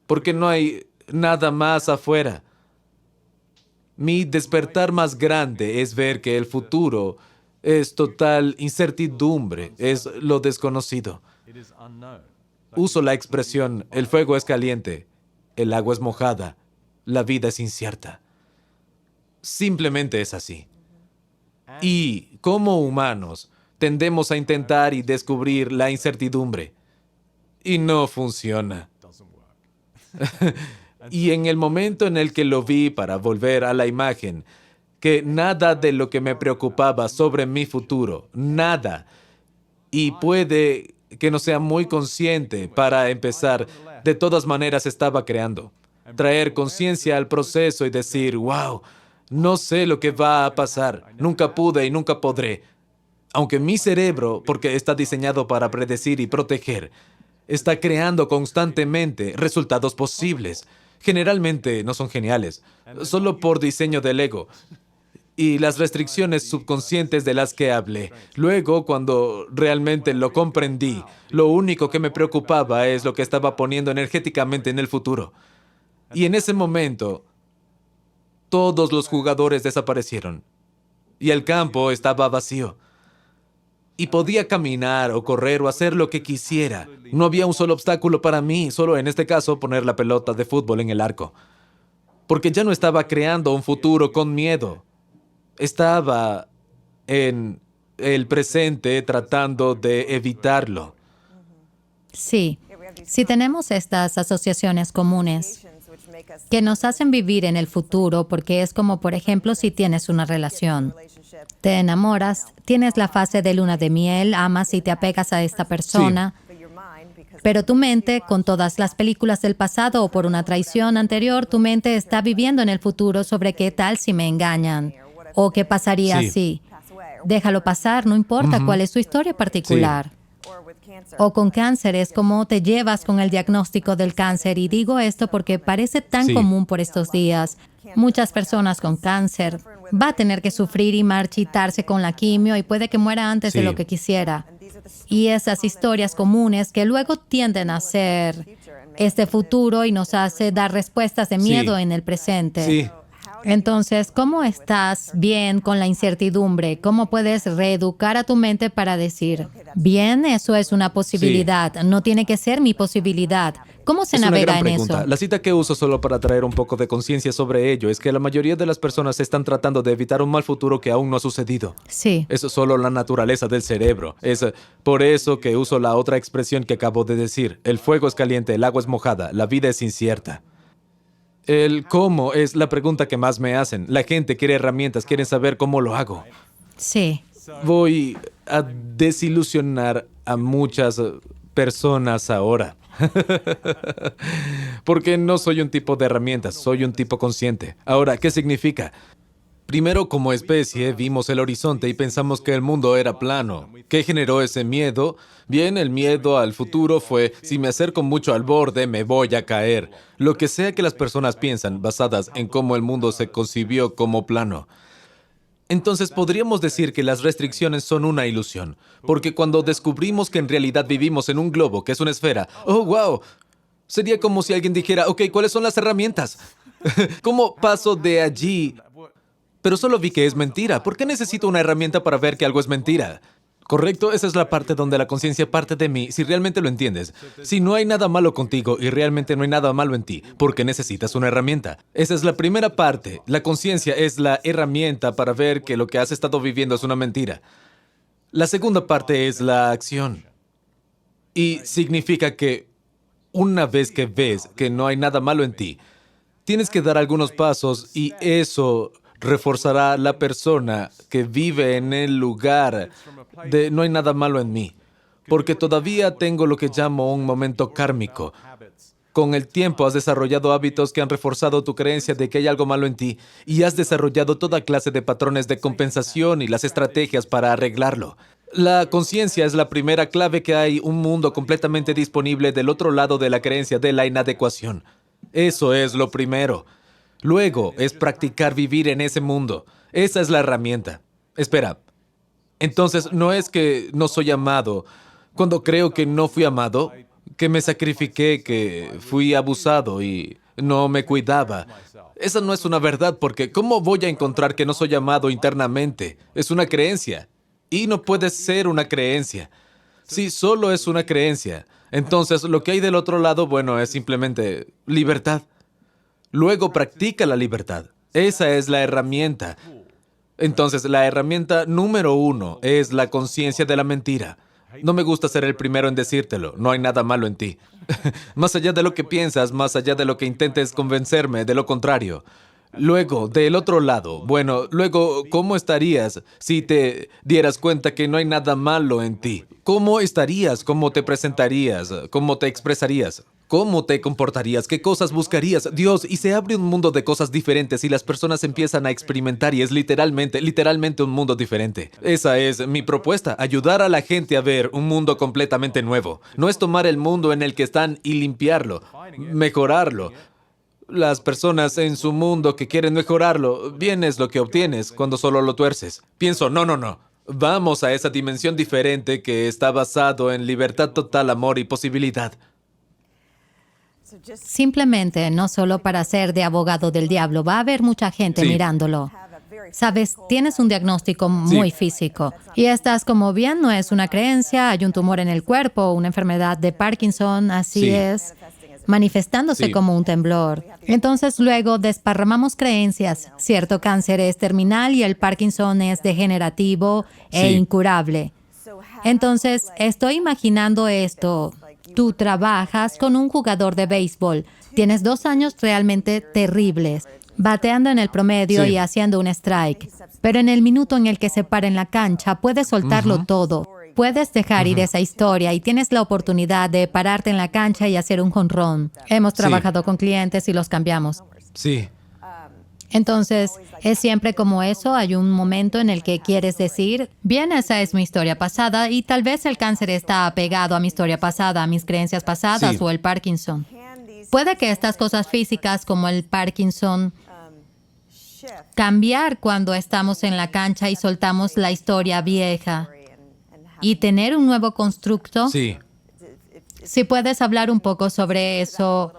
Porque no hay nada más afuera. Mi despertar más grande es ver que el futuro es total incertidumbre, es lo desconocido. Uso la expresión: el fuego es caliente, el agua es mojada, la vida es incierta. Simplemente es así. Y como humanos, tendemos a intentar y descubrir la incertidumbre. Y no funciona. Y en el momento en el que lo vi para volver a la imagen, que nada de lo que me preocupaba sobre mi futuro, nada, y puede que no sea muy consciente para empezar, de todas maneras estaba creando. Traer conciencia al proceso y decir, wow, no sé lo que va a pasar, nunca pude y nunca podré. Aunque mi cerebro, porque está diseñado para predecir y proteger, está creando constantemente resultados posibles. Generalmente no son geniales, solo por diseño del ego y las restricciones subconscientes de las que hablé. Luego, cuando realmente lo comprendí, lo único que me preocupaba es lo que estaba poniendo energéticamente en el futuro. Y en ese momento, todos los jugadores desaparecieron y el campo estaba vacío. Y podía caminar o correr o hacer lo que quisiera. No había un solo obstáculo para mí, solo en este caso poner la pelota de fútbol en el arco. Porque ya no estaba creando un futuro con miedo. Estaba en el presente tratando de evitarlo. Sí, si tenemos estas asociaciones comunes que nos hacen vivir en el futuro, porque es como, por ejemplo, si tienes una relación. Te enamoras, tienes la fase de luna de miel, amas y te apegas a esta persona, pero tu mente, con todas las películas del pasado o por una traición anterior, tu mente está viviendo en el futuro sobre qué tal si me engañan o qué pasaría Sí. si. Déjalo pasar, no importa cuál es su historia particular. O con cáncer es como te llevas con el diagnóstico del cáncer. Y digo esto porque parece tan Sí. común por estos días. Muchas personas con cáncer va a tener que sufrir y marchitarse con la quimio y puede que muera antes de Sí. lo que quisiera. Y esas historias comunes que luego tienden a ser este futuro y nos hace dar respuestas de miedo Sí. en el presente. Sí. Entonces, ¿cómo estás bien con la incertidumbre? ¿Cómo puedes reeducar a tu mente para decir, bien, eso es una posibilidad, no tiene que ser mi posibilidad? ¿Cómo se Es una navega gran en pregunta. eso? La cita que uso solo para traer un poco de conciencia sobre ello es que la mayoría de las personas están tratando de evitar un mal futuro que aún no ha sucedido. Sí, Eso es solo la naturaleza del cerebro. Es por eso que uso la otra expresión que acabo de decir. El fuego es caliente, el agua es mojada, la vida es incierta. El cómo es la pregunta que más me hacen. La gente quiere herramientas, quieren saber cómo lo hago. sí, Voy a desilusionar a muchas personas ahora. Porque no soy un tipo de herramientas, soy un tipo consciente. Ahora, ¿qué significa? Primero, como especie, vimos el horizonte y pensamos que el mundo era plano. ¿Qué generó ese miedo? Bien, el miedo al futuro fue, si me acerco mucho al borde, me voy a caer. Lo que sea que las personas piensan, basadas en cómo el mundo se concibió como plano. Entonces podríamos decir que las restricciones son una ilusión, porque cuando descubrimos que en realidad vivimos en un globo, que es una esfera, ¡oh, wow! Sería como si alguien dijera, ok, ¿cuáles son las herramientas? ¿Cómo paso de allí? Pero solo vi que es mentira. ¿Por qué necesito una herramienta para ver que algo es mentira? ¿Correcto? Esa es la parte donde la conciencia parte de mí, si realmente lo entiendes. Si no hay nada malo contigo y realmente no hay nada malo en ti, ¿por qué necesitas una herramienta? Esa es la primera parte. La conciencia es la herramienta para ver que lo que has estado viviendo es una mentira. La segunda parte es la acción. Y significa que una vez que ves que no hay nada malo en ti, tienes que dar algunos pasos y eso reforzará la persona que vive en el lugar de no hay nada malo en mí, porque todavía tengo lo que llamo un momento kármico. Con el tiempo has desarrollado hábitos que han reforzado tu creencia de que hay algo malo en ti y has desarrollado toda clase de patrones de compensación y las estrategias para arreglarlo. La conciencia es la primera clave que hay un mundo completamente disponible del otro lado de la creencia de la inadecuación. Eso es lo primero. Luego es practicar vivir en ese mundo. Esa es la herramienta. Espera. Entonces, no es que no soy amado. Cuando creo que no fui amado, que me sacrifiqué, que fui abusado y no me cuidaba. Esa no es una verdad porque ¿cómo voy a encontrar que no soy amado internamente? Es una creencia. Y no puede ser una creencia. Si solo es una creencia, entonces lo que hay del otro lado, bueno, es simplemente libertad. Luego practica la libertad. Esa es la herramienta. Entonces, la herramienta número 1 es la conciencia de la mentira. No me gusta ser el primero en decírtelo. No hay nada malo en ti. Más allá de lo que piensas, más allá de lo que intentes convencerme, de lo contrario. Luego, del otro lado, luego, ¿cómo estarías si te dieras cuenta que no hay nada malo en ti? ¿Cómo estarías? ¿Cómo te presentarías? ¿Cómo te expresarías? ¿Cómo te comportarías? ¿Qué cosas buscarías? Dios, y se abre un mundo de cosas diferentes y las personas empiezan a experimentar y es literalmente un mundo diferente. Esa es mi propuesta, ayudar a la gente a ver un mundo completamente nuevo. No es tomar el mundo en el que están y limpiarlo, mejorarlo. Las personas en su mundo que quieren mejorarlo, bien es lo que obtienes cuando solo lo tuerces. Pienso, no. Vamos a esa dimensión diferente que está basado en libertad total, amor y posibilidad. Simplemente, no solo para ser de abogado del diablo, va a haber mucha gente mirándolo. Sabes, tienes un diagnóstico muy físico y estás como bien, no es una creencia, hay un tumor en el cuerpo, una enfermedad de Parkinson, así es, manifestándose como un temblor. Entonces luego desparramamos creencias, cierto cáncer es terminal y el Parkinson es degenerativo e incurable. Entonces, estoy imaginando esto. Tú trabajas con un jugador de béisbol. Tienes 2 años realmente terribles, bateando en el promedio y haciendo un strike. Pero en el minuto en el que se para en la cancha, puedes soltarlo todo. Puedes dejar ir esa historia y tienes la oportunidad de pararte en la cancha y hacer un jonrón. Hemos trabajado con clientes y los cambiamos. Sí. Entonces, es siempre como eso, hay un momento en el que quieres decir, bien, esa es mi historia pasada y tal vez el cáncer está apegado a mi historia pasada, a mis creencias pasadas o el Parkinson. Puede que estas cosas físicas como el Parkinson cambiar cuando estamos en la cancha y soltamos la historia vieja y tener un nuevo constructo. Sí. Si puedes hablar un poco sobre eso.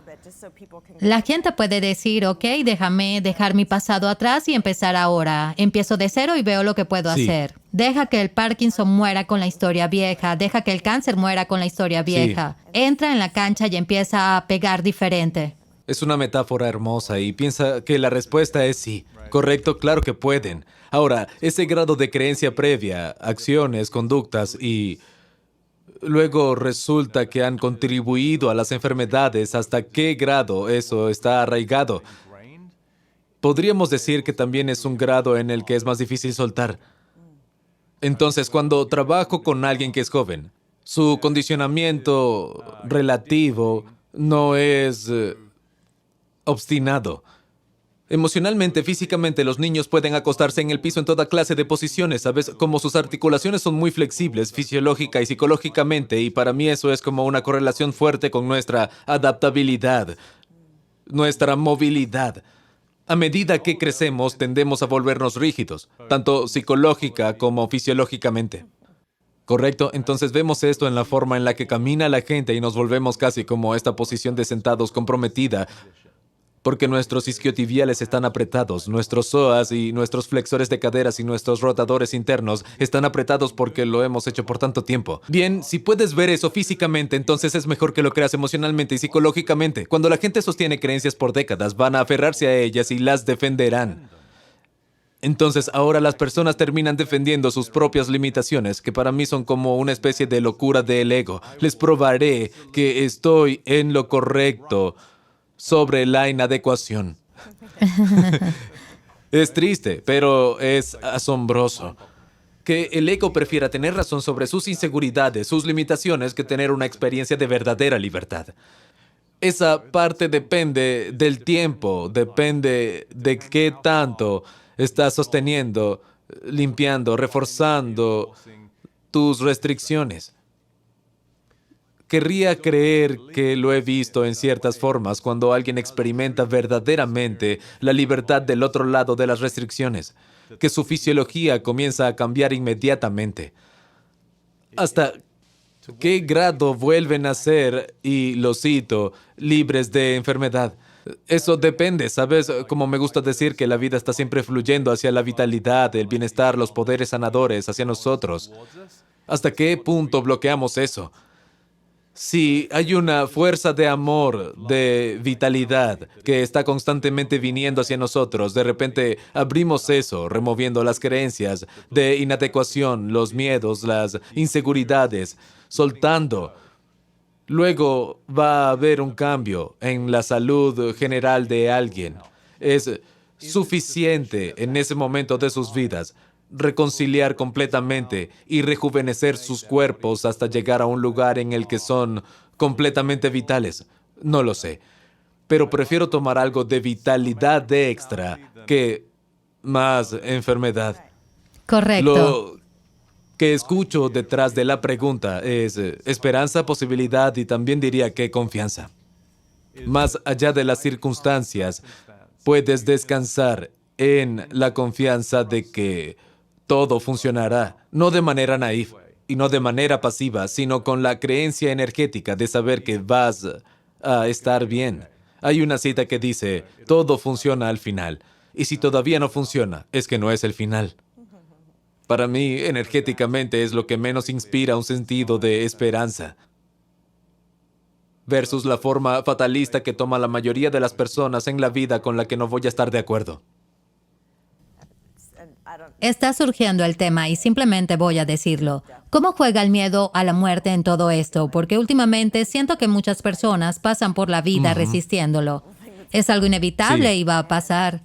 La gente puede decir, ok, déjame dejar mi pasado atrás y empezar ahora. Empiezo de cero y veo lo que puedo hacer. Deja que el Parkinson muera con la historia vieja. Deja que el cáncer muera con la historia vieja. Entra en la cancha y empieza a pegar diferente. Es una metáfora hermosa y piensa que la respuesta es sí. Correcto, claro que pueden. Ahora, ese grado de creencia previa, acciones, conductas y luego resulta que han contribuido a las enfermedades. ¿Hasta qué grado eso está arraigado? Podríamos decir que también es un grado en el que es más difícil soltar. Entonces, cuando trabajo con alguien que es joven, su condicionamiento relativo no es obstinado. Emocionalmente, físicamente, los niños pueden acostarse en el piso en toda clase de posiciones, ¿sabes? Como sus articulaciones son muy flexibles, fisiológica y psicológicamente, y para mí eso es como una correlación fuerte con nuestra adaptabilidad, nuestra movilidad. A medida que crecemos, tendemos a volvernos rígidos, tanto psicológica como fisiológicamente. ¿Correcto? Entonces vemos esto en la forma en la que camina la gente y nos volvemos casi como esta posición de sentados comprometida, porque nuestros isquiotibiales están apretados, nuestros psoas y nuestros flexores de caderas y nuestros rotadores internos están apretados porque lo hemos hecho por tanto tiempo. Bien, si puedes ver eso físicamente, entonces es mejor que lo creas emocionalmente y psicológicamente. Cuando la gente sostiene creencias por décadas, van a aferrarse a ellas y las defenderán. Entonces ahora las personas terminan defendiendo sus propias limitaciones, que para mí son como una especie de locura del ego. Les probaré que estoy en lo correcto sobre la inadecuación. Es triste, pero es asombroso que el ego prefiera tener razón sobre sus inseguridades, sus limitaciones, que tener una experiencia de verdadera libertad. Esa parte depende del tiempo, depende de qué tanto estás sosteniendo, limpiando, reforzando tus restricciones. Querría creer que lo he visto en ciertas formas cuando alguien experimenta verdaderamente la libertad del otro lado de las restricciones, que su fisiología comienza a cambiar inmediatamente. ¿Hasta qué grado vuelven a ser, y lo cito, libres de enfermedad? Eso depende, ¿sabes? Como me gusta decir que la vida está siempre fluyendo hacia la vitalidad, el bienestar, los poderes sanadores hacia nosotros. ¿Hasta qué punto bloqueamos eso? Si hay una fuerza de amor, de vitalidad, que está constantemente viniendo hacia nosotros, de repente abrimos eso, removiendo las creencias de inadecuación, los miedos, las inseguridades, soltando. Luego va a haber un cambio en la salud general de alguien. Es suficiente en ese momento de sus vidas reconciliar completamente y rejuvenecer sus cuerpos hasta llegar a un lugar en el que son completamente vitales. No lo sé, pero prefiero tomar algo de vitalidad de extra que más enfermedad. Correcto. Lo que escucho detrás de la pregunta es esperanza, posibilidad y también diría que confianza. Más allá de las circunstancias, puedes descansar en la confianza de que todo funcionará, no de manera naif y no de manera pasiva, sino con la creencia energética de saber que vas a estar bien. Hay una cita que dice, todo funciona al final, y si todavía no funciona, es que no es el final. Para mí, energéticamente es lo que menos inspira un sentido de esperanza, versus la forma fatalista que toma la mayoría de las personas en la vida con la que no voy a estar de acuerdo. Está surgiendo el tema y simplemente voy a decirlo. ¿Cómo juega el miedo a la muerte en todo esto? Porque últimamente siento que muchas personas pasan por la vida resistiéndolo. Es algo inevitable Sí. y va a pasar.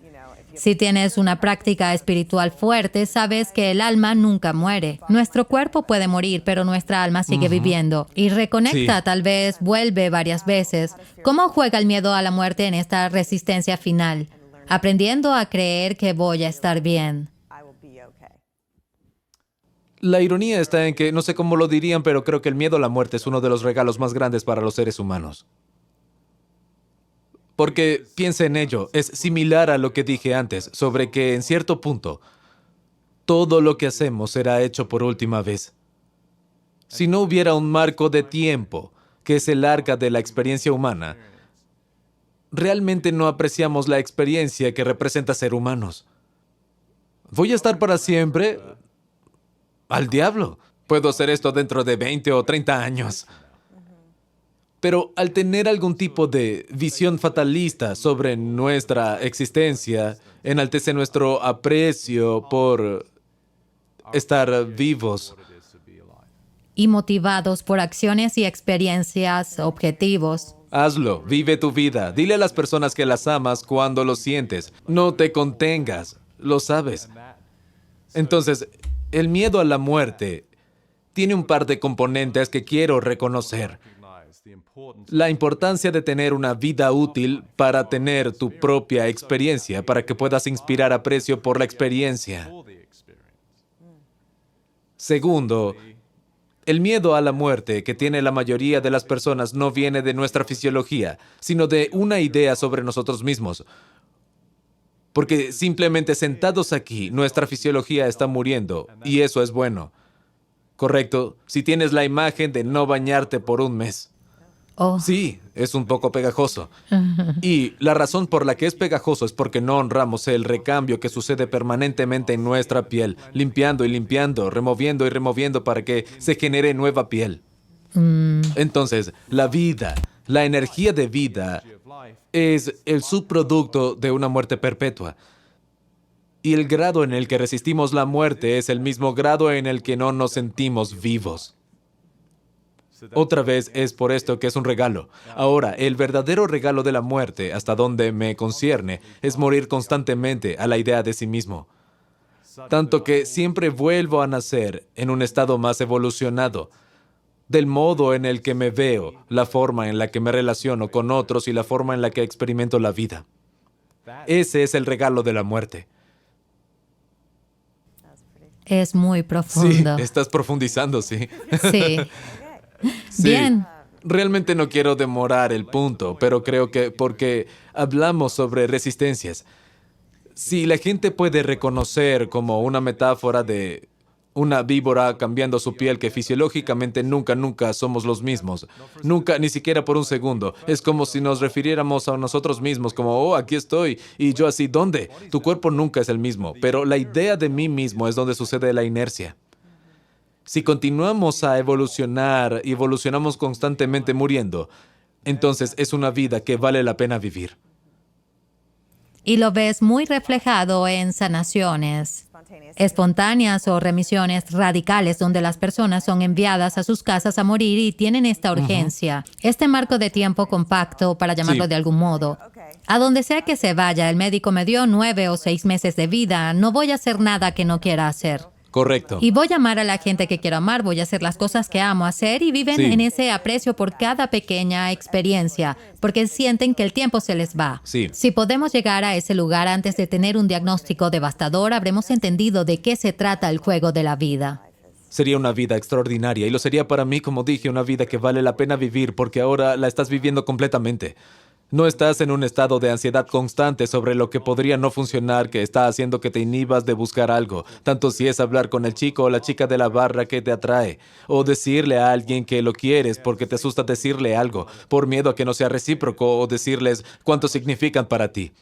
Si tienes una práctica espiritual fuerte, sabes que el alma nunca muere. Nuestro cuerpo puede morir, pero nuestra alma sigue viviendo. Y reconecta, Sí. tal vez vuelve varias veces. ¿Cómo juega el miedo a la muerte en esta resistencia final? Aprendiendo a creer que voy a estar bien. La ironía está en que, no sé cómo lo dirían, pero creo que el miedo a la muerte es uno de los regalos más grandes para los seres humanos. Porque piensa en ello, es similar a lo que dije antes, sobre que en cierto punto, todo lo que hacemos será hecho por última vez. Si no hubiera un marco de tiempo, que es el arca de la experiencia humana, realmente no apreciamos la experiencia que representa ser humanos. ¿Voy a estar para siempre? Al diablo. Puedo hacer esto dentro de 20 o 30 años. Pero al tener algún tipo de visión fatalista sobre nuestra existencia, enaltece nuestro aprecio por estar vivos. Y motivados por acciones y experiencias, objetivos. Hazlo, vive tu vida. Dile a las personas que las amas cuando lo sientes. No te contengas, lo sabes. Entonces, el miedo a la muerte tiene un par de componentes que quiero reconocer. La importancia de tener una vida útil para tener tu propia experiencia, para que puedas inspirar aprecio por la experiencia. Segundo, el miedo a la muerte que tiene la mayoría de las personas no viene de nuestra fisiología, sino de una idea sobre nosotros mismos. Porque simplemente sentados aquí, nuestra fisiología está muriendo, y eso es bueno. ¿Correcto? Si tienes la imagen de no bañarte por un mes. Oh, Sí, es un poco pegajoso. Y la razón por la que es pegajoso es porque no honramos el recambio que sucede permanentemente en nuestra piel, limpiando y limpiando, removiendo y removiendo para que se genere nueva piel. Entonces, la vida, la energía de vida, es el subproducto de una muerte perpetua. Y el grado en el que resistimos la muerte es el mismo grado en el que no nos sentimos vivos. Otra vez es por esto que es un regalo. Ahora, el verdadero regalo de la muerte, hasta donde me concierne, es morir constantemente a la idea de sí mismo. Tanto que siempre vuelvo a nacer en un estado más evolucionado, del modo en el que me veo, la forma en la que me relaciono con otros y la forma en la que experimento la vida. Ese es el regalo de la muerte. es muy Sí, profundo. estás profundizando, sí. Sí. Sí. Bien. Realmente no quiero demorar el punto, pero creo que porque hablamos sobre resistencias, si la gente puede reconocer como una metáfora de una víbora cambiando su piel que fisiológicamente nunca somos los mismos, nunca, ni siquiera por un segundo, es como si nos refiriéramos a nosotros mismos como, oh, aquí estoy, y yo así, ¿dónde? Tu cuerpo nunca es el mismo, pero la idea de mí mismo es donde sucede la inercia. Si continuamos a evolucionar y evolucionamos constantemente muriendo, entonces es una vida que vale la pena vivir. Y lo ves muy reflejado en sanaciones espontáneas o remisiones radicales donde las personas son enviadas a sus casas a morir y tienen esta urgencia, este marco de tiempo compacto, para llamarlo Sí. de algún modo. A donde sea que se vaya, el médico me dio 9 o 6 meses de vida, no voy a hacer nada que no quiera hacer. Correcto. Y voy a amar a la gente que quiero amar, voy a hacer las cosas que amo hacer y viven Sí. en ese aprecio por cada pequeña experiencia, porque sienten que el tiempo se les va. Sí. Si podemos llegar a ese lugar antes de tener un diagnóstico devastador, habremos entendido de qué se trata el juego de la vida. Sería una vida extraordinaria y lo sería para mí, como dije, una vida que vale la pena vivir porque ahora la estás viviendo completamente. No estás en un estado de ansiedad constante sobre lo que podría no funcionar, que está haciendo que te inhibas de buscar algo, tanto si es hablar con el chico o la chica de la barra que te atrae, o decirle a alguien que lo quieres porque te asusta decirle algo, por miedo a que no sea recíproco, o decirles cuánto significan para ti.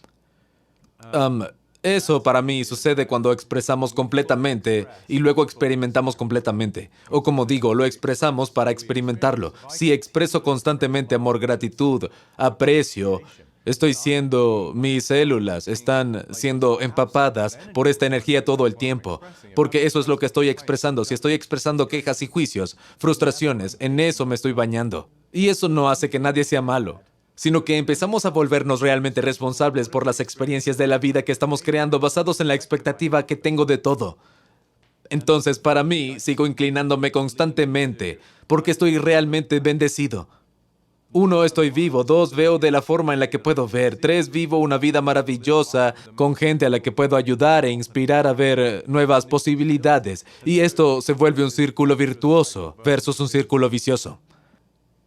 Eso para mí sucede cuando expresamos completamente y luego experimentamos completamente. O como digo, lo expresamos para experimentarlo. Si expreso constantemente amor, gratitud, aprecio, mis células están siendo empapadas por esta energía todo el tiempo, porque eso es lo que estoy expresando. Si estoy expresando quejas y juicios, frustraciones, en eso me estoy bañando. Y eso no hace que nadie sea malo, sino que empezamos a volvernos realmente responsables por las experiencias de la vida que estamos creando basados en la expectativa que tengo de todo. Entonces, para mí, sigo inclinándome constantemente porque estoy realmente bendecido. 1, estoy vivo. 2, veo de la forma en la que puedo ver. 3, vivo una vida maravillosa con gente a la que puedo ayudar e inspirar a ver nuevas posibilidades. Y esto se vuelve un círculo virtuoso versus un círculo vicioso.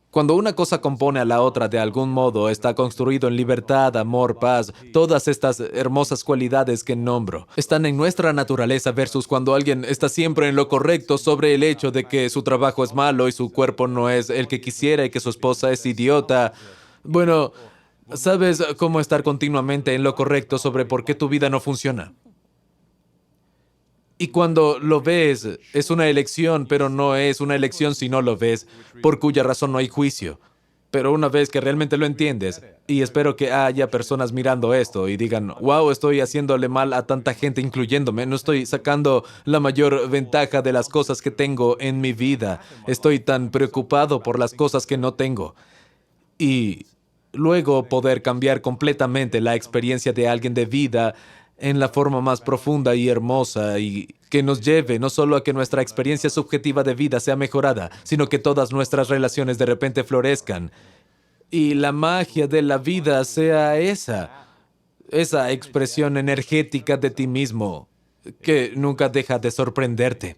Cuando una cosa compone a la otra de algún modo, está construido en libertad, amor, paz, todas estas hermosas cualidades que nombro, están en nuestra naturaleza versus cuando alguien está siempre en lo correcto sobre el hecho de que su trabajo es malo y su cuerpo no es el que quisiera y que su esposa es idiota. Bueno, ¿sabes cómo estar continuamente en lo correcto sobre por qué tu vida no funciona? Y cuando lo ves, es una elección, pero no es una elección si no lo ves, por cuya razón no hay juicio. Pero una vez que realmente lo entiendes, y espero que haya personas mirando esto y digan, wow, estoy haciéndole mal a tanta gente, incluyéndome, no estoy sacando la mayor ventaja de las cosas que tengo en mi vida, estoy tan preocupado por las cosas que no tengo. Y luego poder cambiar completamente la experiencia de alguien de vida en la forma más profunda y hermosa y que nos lleve no solo a que nuestra experiencia subjetiva de vida sea mejorada, sino que todas nuestras relaciones de repente florezcan y la magia de la vida sea esa expresión energética de ti mismo que nunca deja de sorprenderte.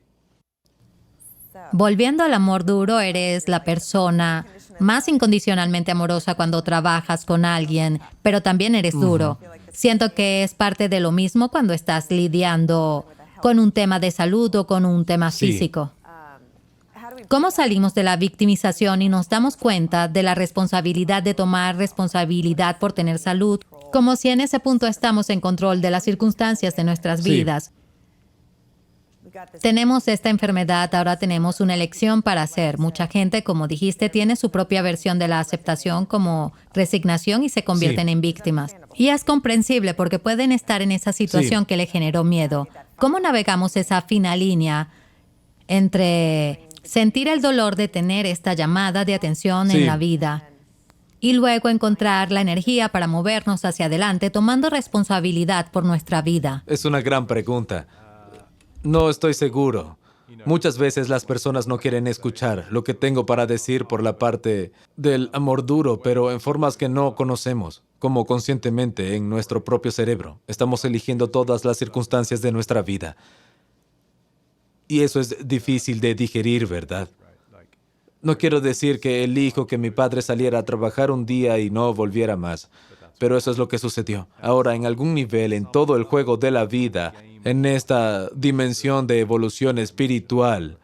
Volviendo al amor duro, eres la persona más incondicionalmente amorosa cuando trabajas con alguien, pero también eres duro. Siento que es parte de lo mismo cuando estás lidiando con un tema de salud o con un tema Sí. físico. ¿Cómo salimos de la victimización y nos damos cuenta de la responsabilidad de tomar responsabilidad por tener salud, como si en ese punto estamos en control de las circunstancias de nuestras Sí. vidas? Tenemos esta enfermedad, ahora tenemos una elección para hacer. Mucha gente, como dijiste, tiene su propia versión de la aceptación como resignación y se convierten Sí. en víctimas. Y es comprensible porque pueden estar en esa situación Sí. que le generó miedo. ¿Cómo navegamos esa fina línea entre sentir el dolor de tener esta llamada de atención Sí. en la vida y luego encontrar la energía para movernos hacia adelante tomando responsabilidad por nuestra vida? Es una gran pregunta. No estoy seguro. Muchas veces las personas no quieren escuchar lo que tengo para decir por la parte del amor duro, pero en formas que no conocemos, como conscientemente en nuestro propio cerebro. Estamos eligiendo todas las circunstancias de nuestra vida. Y eso es difícil de digerir, ¿verdad? No quiero decir que elijo que mi padre saliera a trabajar un día y no volviera más, pero eso es lo que sucedió. Ahora, en algún nivel, en todo el juego de la vida, en esta dimensión de evolución espiritual,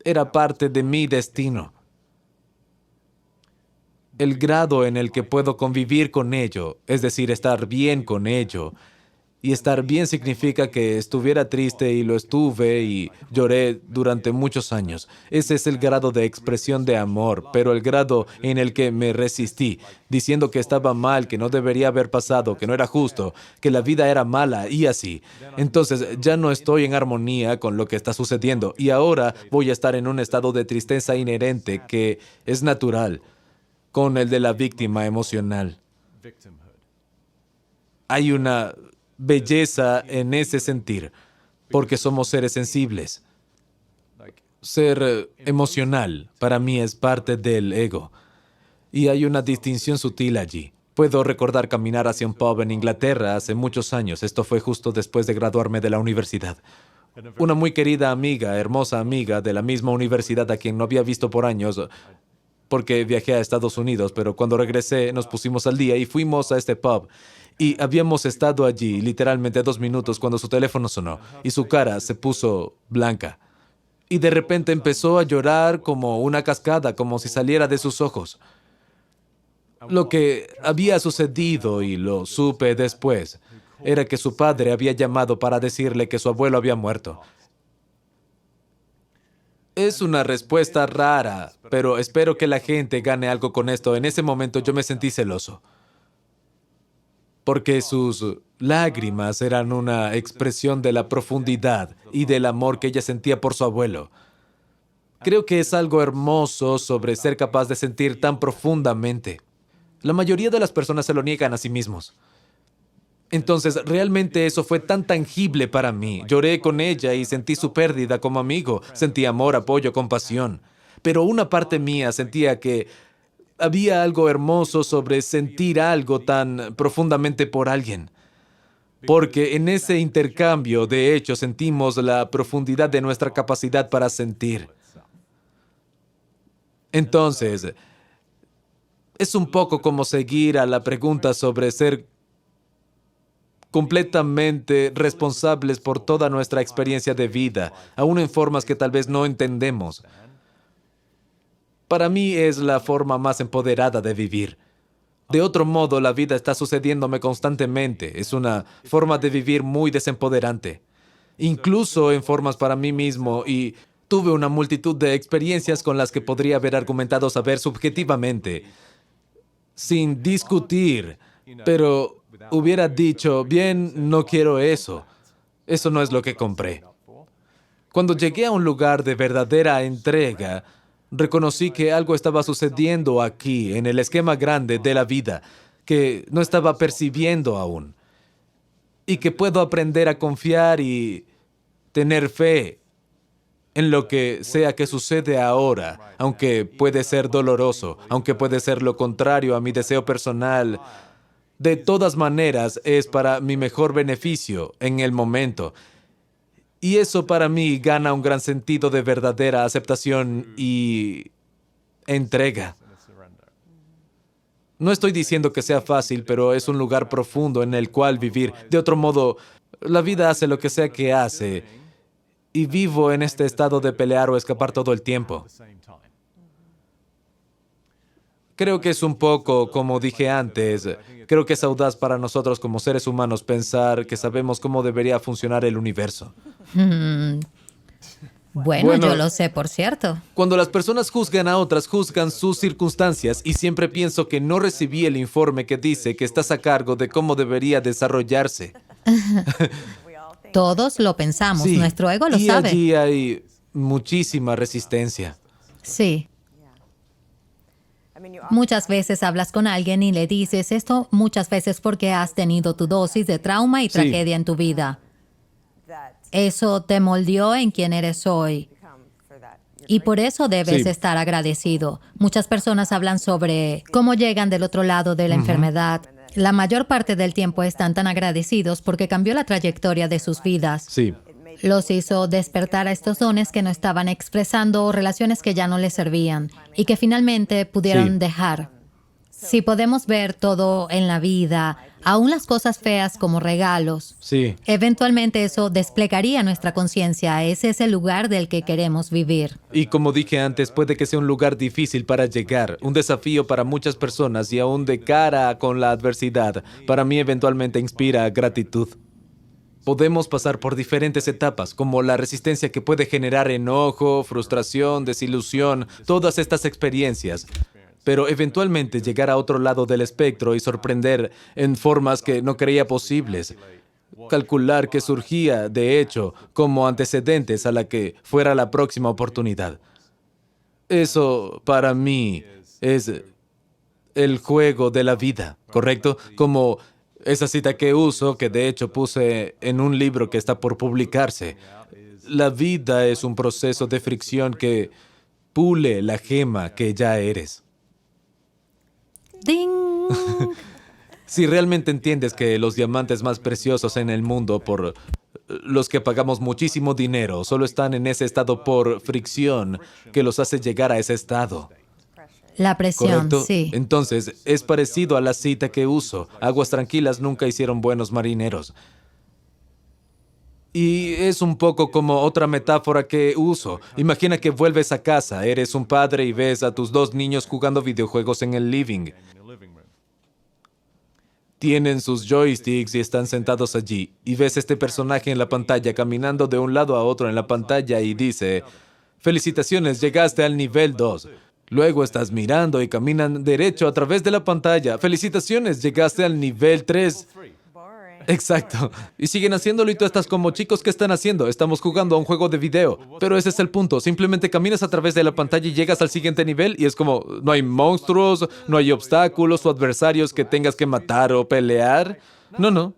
era parte de mi destino. El grado en el que puedo convivir con ello, es decir, estar bien con ello, Y estar bien significa que estuviera triste y lo estuve y lloré durante muchos años. Ese es el grado de expresión de amor, pero el grado en el que me resistí, diciendo que estaba mal, que no debería haber pasado, que no era justo, que la vida era mala y así. Entonces ya no estoy en armonía con lo que está sucediendo y ahora voy a estar en un estado de tristeza inherente que es natural, con el de la víctima emocional. Hay una belleza en ese sentir, porque somos seres sensibles. Ser emocional para mí es parte del ego, y hay una distinción sutil allí. Puedo recordar caminar hacia un pub en Inglaterra hace muchos años. Esto fue justo después de graduarme de la universidad. Una muy querida amiga, hermosa amiga de la misma universidad a quien no había visto por años, porque viajé a Estados Unidos, pero cuando regresé nos pusimos al día y fuimos a este pub. Y habíamos estado allí literalmente 2 minutos cuando su teléfono sonó y su cara se puso blanca. Y de repente empezó a llorar como una cascada, como si saliera de sus ojos. Lo que había sucedido, y lo supe después, era que su padre había llamado para decirle que su abuelo había muerto. Es una respuesta rara, pero espero que la gente gane algo con esto. En ese momento yo me sentí celoso, porque sus lágrimas eran una expresión de la profundidad y del amor que ella sentía por su abuelo. Creo que es algo hermoso sobre ser capaz de sentir tan profundamente. La mayoría de las personas se lo niegan a sí mismos. Entonces, realmente eso fue tan tangible para mí. Lloré con ella y sentí su pérdida como amigo. Sentí amor, apoyo, compasión. Pero una parte mía sentía que había algo hermoso sobre sentir algo tan profundamente por alguien. Porque en ese intercambio, de hecho, sentimos la profundidad de nuestra capacidad para sentir. Entonces, es un poco como seguir a la pregunta sobre ser completamente responsables por toda nuestra experiencia de vida, aún en formas que tal vez no entendemos. Para mí es la forma más empoderada de vivir. De otro modo, la vida está sucediéndome constantemente. Es una forma de vivir muy desempoderante, incluso en formas para mí mismo, y tuve una multitud de experiencias con las que podría haber argumentado saber subjetivamente, sin discutir, pero hubiera dicho, bien, no quiero eso. Eso no es lo que compré. Cuando llegué a un lugar de verdadera entrega, reconocí que algo estaba sucediendo aquí, en el esquema grande de la vida, que no estaba percibiendo aún. Y que puedo aprender a confiar y tener fe en lo que sea que sucede ahora, aunque puede ser doloroso, aunque puede ser lo contrario a mi deseo personal. De todas maneras, es para mi mejor beneficio en el momento. Y eso para mí gana un gran sentido de verdadera aceptación y entrega. No estoy diciendo que sea fácil, pero es un lugar profundo en el cual vivir. De otro modo, la vida hace lo que sea que hace, y vivo en este estado de pelear o escapar todo el tiempo. Creo que es un poco, como dije antes, creo que es audaz para nosotros como seres humanos pensar que sabemos cómo debería funcionar el universo. Bueno, yo lo sé, por cierto. Cuando las personas juzgan a otras, juzgan sus circunstancias, y siempre pienso que no recibí el informe que dice que estás a cargo de cómo debería desarrollarse. Todos lo pensamos, Sí, nuestro ego lo y sabe. allí hay muchísima resistencia. Sí. Muchas veces hablas con alguien y le dices esto muchas veces porque has tenido tu dosis de trauma y Sí. tragedia en tu vida. Eso te moldeó en quien eres hoy. Y por eso debes Sí. estar agradecido. Muchas personas hablan sobre cómo llegan del otro lado de la enfermedad. La mayor parte del tiempo están tan agradecidos porque cambió la trayectoria de sus vidas. Sí. Los hizo despertar a estos dones que no estaban expresando o relaciones que ya no les servían y que finalmente pudieron Sí. dejar. Si podemos ver todo en la vida, aún las cosas feas como regalos, Sí. eventualmente eso desplegaría nuestra conciencia. Ese es el lugar del que queremos vivir. Y como dije antes, puede que sea un lugar difícil para llegar, un desafío para muchas personas y aún de cara con la adversidad, para mí eventualmente inspira gratitud. Podemos pasar por diferentes etapas, como la resistencia que puede generar enojo, frustración, desilusión, todas estas experiencias. Pero eventualmente llegar a otro lado del espectro y sorprender en formas que no creía posibles. Calcular que surgía, de hecho, como antecedentes a la que fuera la próxima oportunidad. Eso, para mí, es el juego de la vida, ¿correcto? Como esa cita que uso, que de hecho puse en un libro que está por publicarse. La vida es un proceso de fricción que pule la gema que ya eres. ¡Ding! Si realmente entiendes que los diamantes más preciosos en el mundo, por los que pagamos muchísimo dinero, solo están en ese estado por fricción que los hace llegar a ese estado. La presión, ¿Correcto? sí. Entonces, es parecido a la cita que uso. Aguas tranquilas nunca hicieron buenos marineros. Y es un poco como otra metáfora que uso. Imagina que vuelves a casa, eres un padre y ves a tus dos niños jugando videojuegos en el living. Tienen sus joysticks y están sentados allí. Y ves este personaje en la pantalla caminando de un lado a otro en la pantalla y dice: felicitaciones, llegaste al nivel 2. Luego estás mirando y caminan derecho a través de la pantalla. Felicitaciones, llegaste al nivel 3. Exacto. Y siguen haciéndolo y tú estás como: chicos, ¿qué están haciendo? Estamos jugando a un juego de video. Pero ese es el punto. Simplemente caminas a través de la pantalla y llegas al siguiente nivel y es como: no hay monstruos, no hay obstáculos o adversarios que tengas que matar o pelear. No.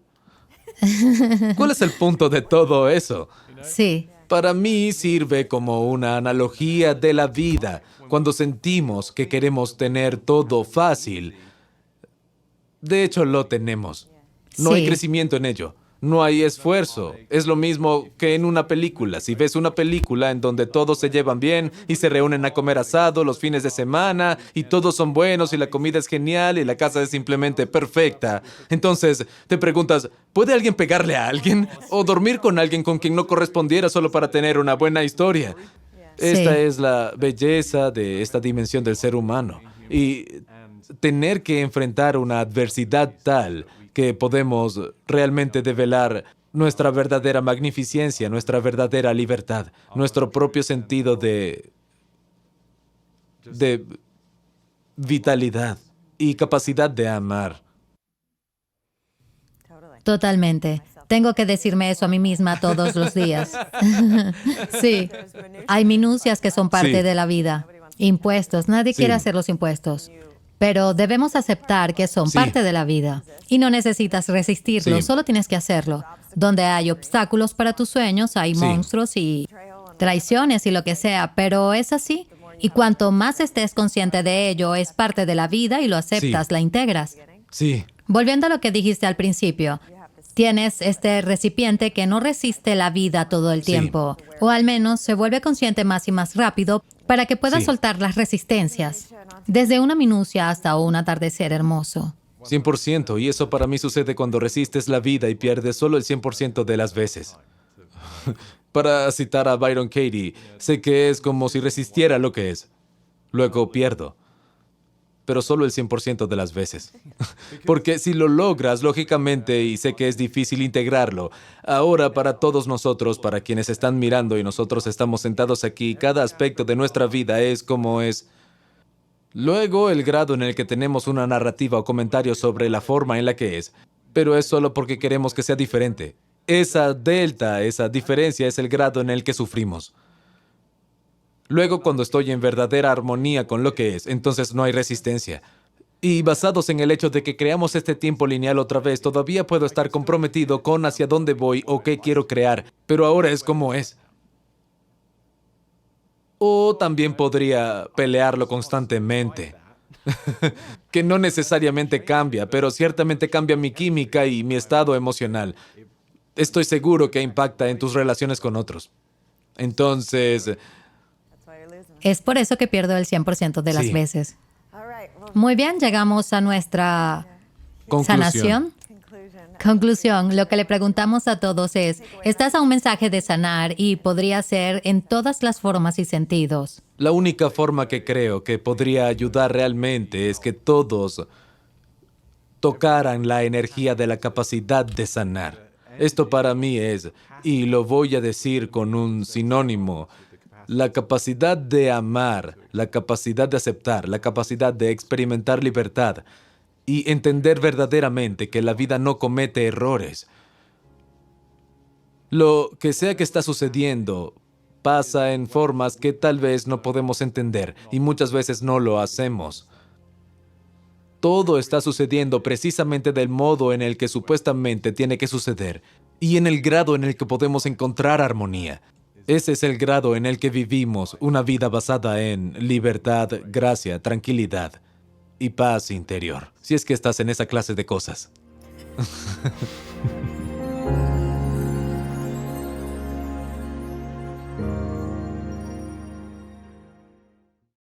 ¿Cuál es el punto de todo eso? Sí. Para mí sirve como una analogía de la vida. Cuando sentimos que queremos tener todo fácil, de hecho lo tenemos. No hay Sí. crecimiento en ello. No hay esfuerzo. Es lo mismo que en una película. Si ves una película en donde todos se llevan bien y se reúnen a comer asado los fines de semana y todos son buenos y la comida es genial y la casa es simplemente perfecta, entonces te preguntas: ¿puede alguien pegarle a alguien? ¿O dormir con alguien con quien no correspondiera solo para tener una buena historia? Esta Sí. es la belleza de esta dimensión del ser humano. Y tener que enfrentar una adversidad tal que podemos realmente develar nuestra verdadera magnificencia, nuestra verdadera libertad, nuestro propio sentido de vitalidad y capacidad de amar. Totalmente. Tengo que decirme eso a mí misma todos los días. Sí. Hay minucias que son parte Sí. de la vida. Impuestos. Nadie Sí. quiere hacer los impuestos. Pero debemos aceptar que son Sí. parte de la vida. Y no necesitas resistirlo, Sí. solo tienes que hacerlo. Donde hay obstáculos para tus sueños, hay Sí. monstruos y traiciones y lo que sea, pero es así. Y cuanto más estés consciente de ello, es parte de la vida y lo aceptas, Sí. la integras. Sí. Volviendo a lo que dijiste al principio, tienes este recipiente que no resiste la vida todo el Sí. tiempo, o al menos se vuelve consciente más y más rápido para que puedas Sí. soltar las resistencias, desde una minucia hasta un atardecer hermoso. 100%. Y eso para mí sucede cuando resistes la vida y pierdes solo el 100% de las veces. Para citar a Byron Katie, sé que es como si resistiera lo que es. Luego pierdo. Pero solo el 100% de las veces. Porque si lo logras, lógicamente, y sé que es difícil integrarlo, ahora para todos nosotros, para quienes están mirando y nosotros estamos sentados aquí, cada aspecto de nuestra vida es como es. Luego, el grado en el que tenemos una narrativa o comentario sobre la forma en la que es, pero es solo porque queremos que sea diferente. Esa delta, esa diferencia es el grado en el que sufrimos. Luego, cuando estoy en verdadera armonía con lo que es, entonces no hay resistencia. Y basados en el hecho de que creamos este tiempo lineal otra vez, todavía puedo estar comprometido con hacia dónde voy o qué quiero crear, pero ahora es como es. O también podría pelearlo constantemente, que no necesariamente cambia, pero ciertamente cambia mi química y mi estado emocional. Estoy seguro que impacta en tus relaciones con otros. Entonces, Es por eso que pierdo el 100% de las Sí. veces. Muy bien, llegamos a nuestra conclusión. sanación. Conclusión, lo que le preguntamos a todos es, ¿estás a un mensaje de sanar? Y podría ser en todas las formas y sentidos. La única forma que creo que podría ayudar realmente es que todos tocaran la energía de la capacidad de sanar. Esto para mí es, y lo voy a decir con un sinónimo, la capacidad de amar, la capacidad de aceptar, la capacidad de experimentar libertad y entender verdaderamente que la vida no comete errores. Lo que sea que está sucediendo pasa en formas que tal vez no podemos entender y muchas veces no lo hacemos. Todo está sucediendo precisamente del modo en el que supuestamente tiene que suceder y en el grado en el que podemos encontrar armonía. Ese es el grado en el que vivimos una vida basada en libertad, gracia, tranquilidad y paz interior. Si es que estás en esa clase de cosas.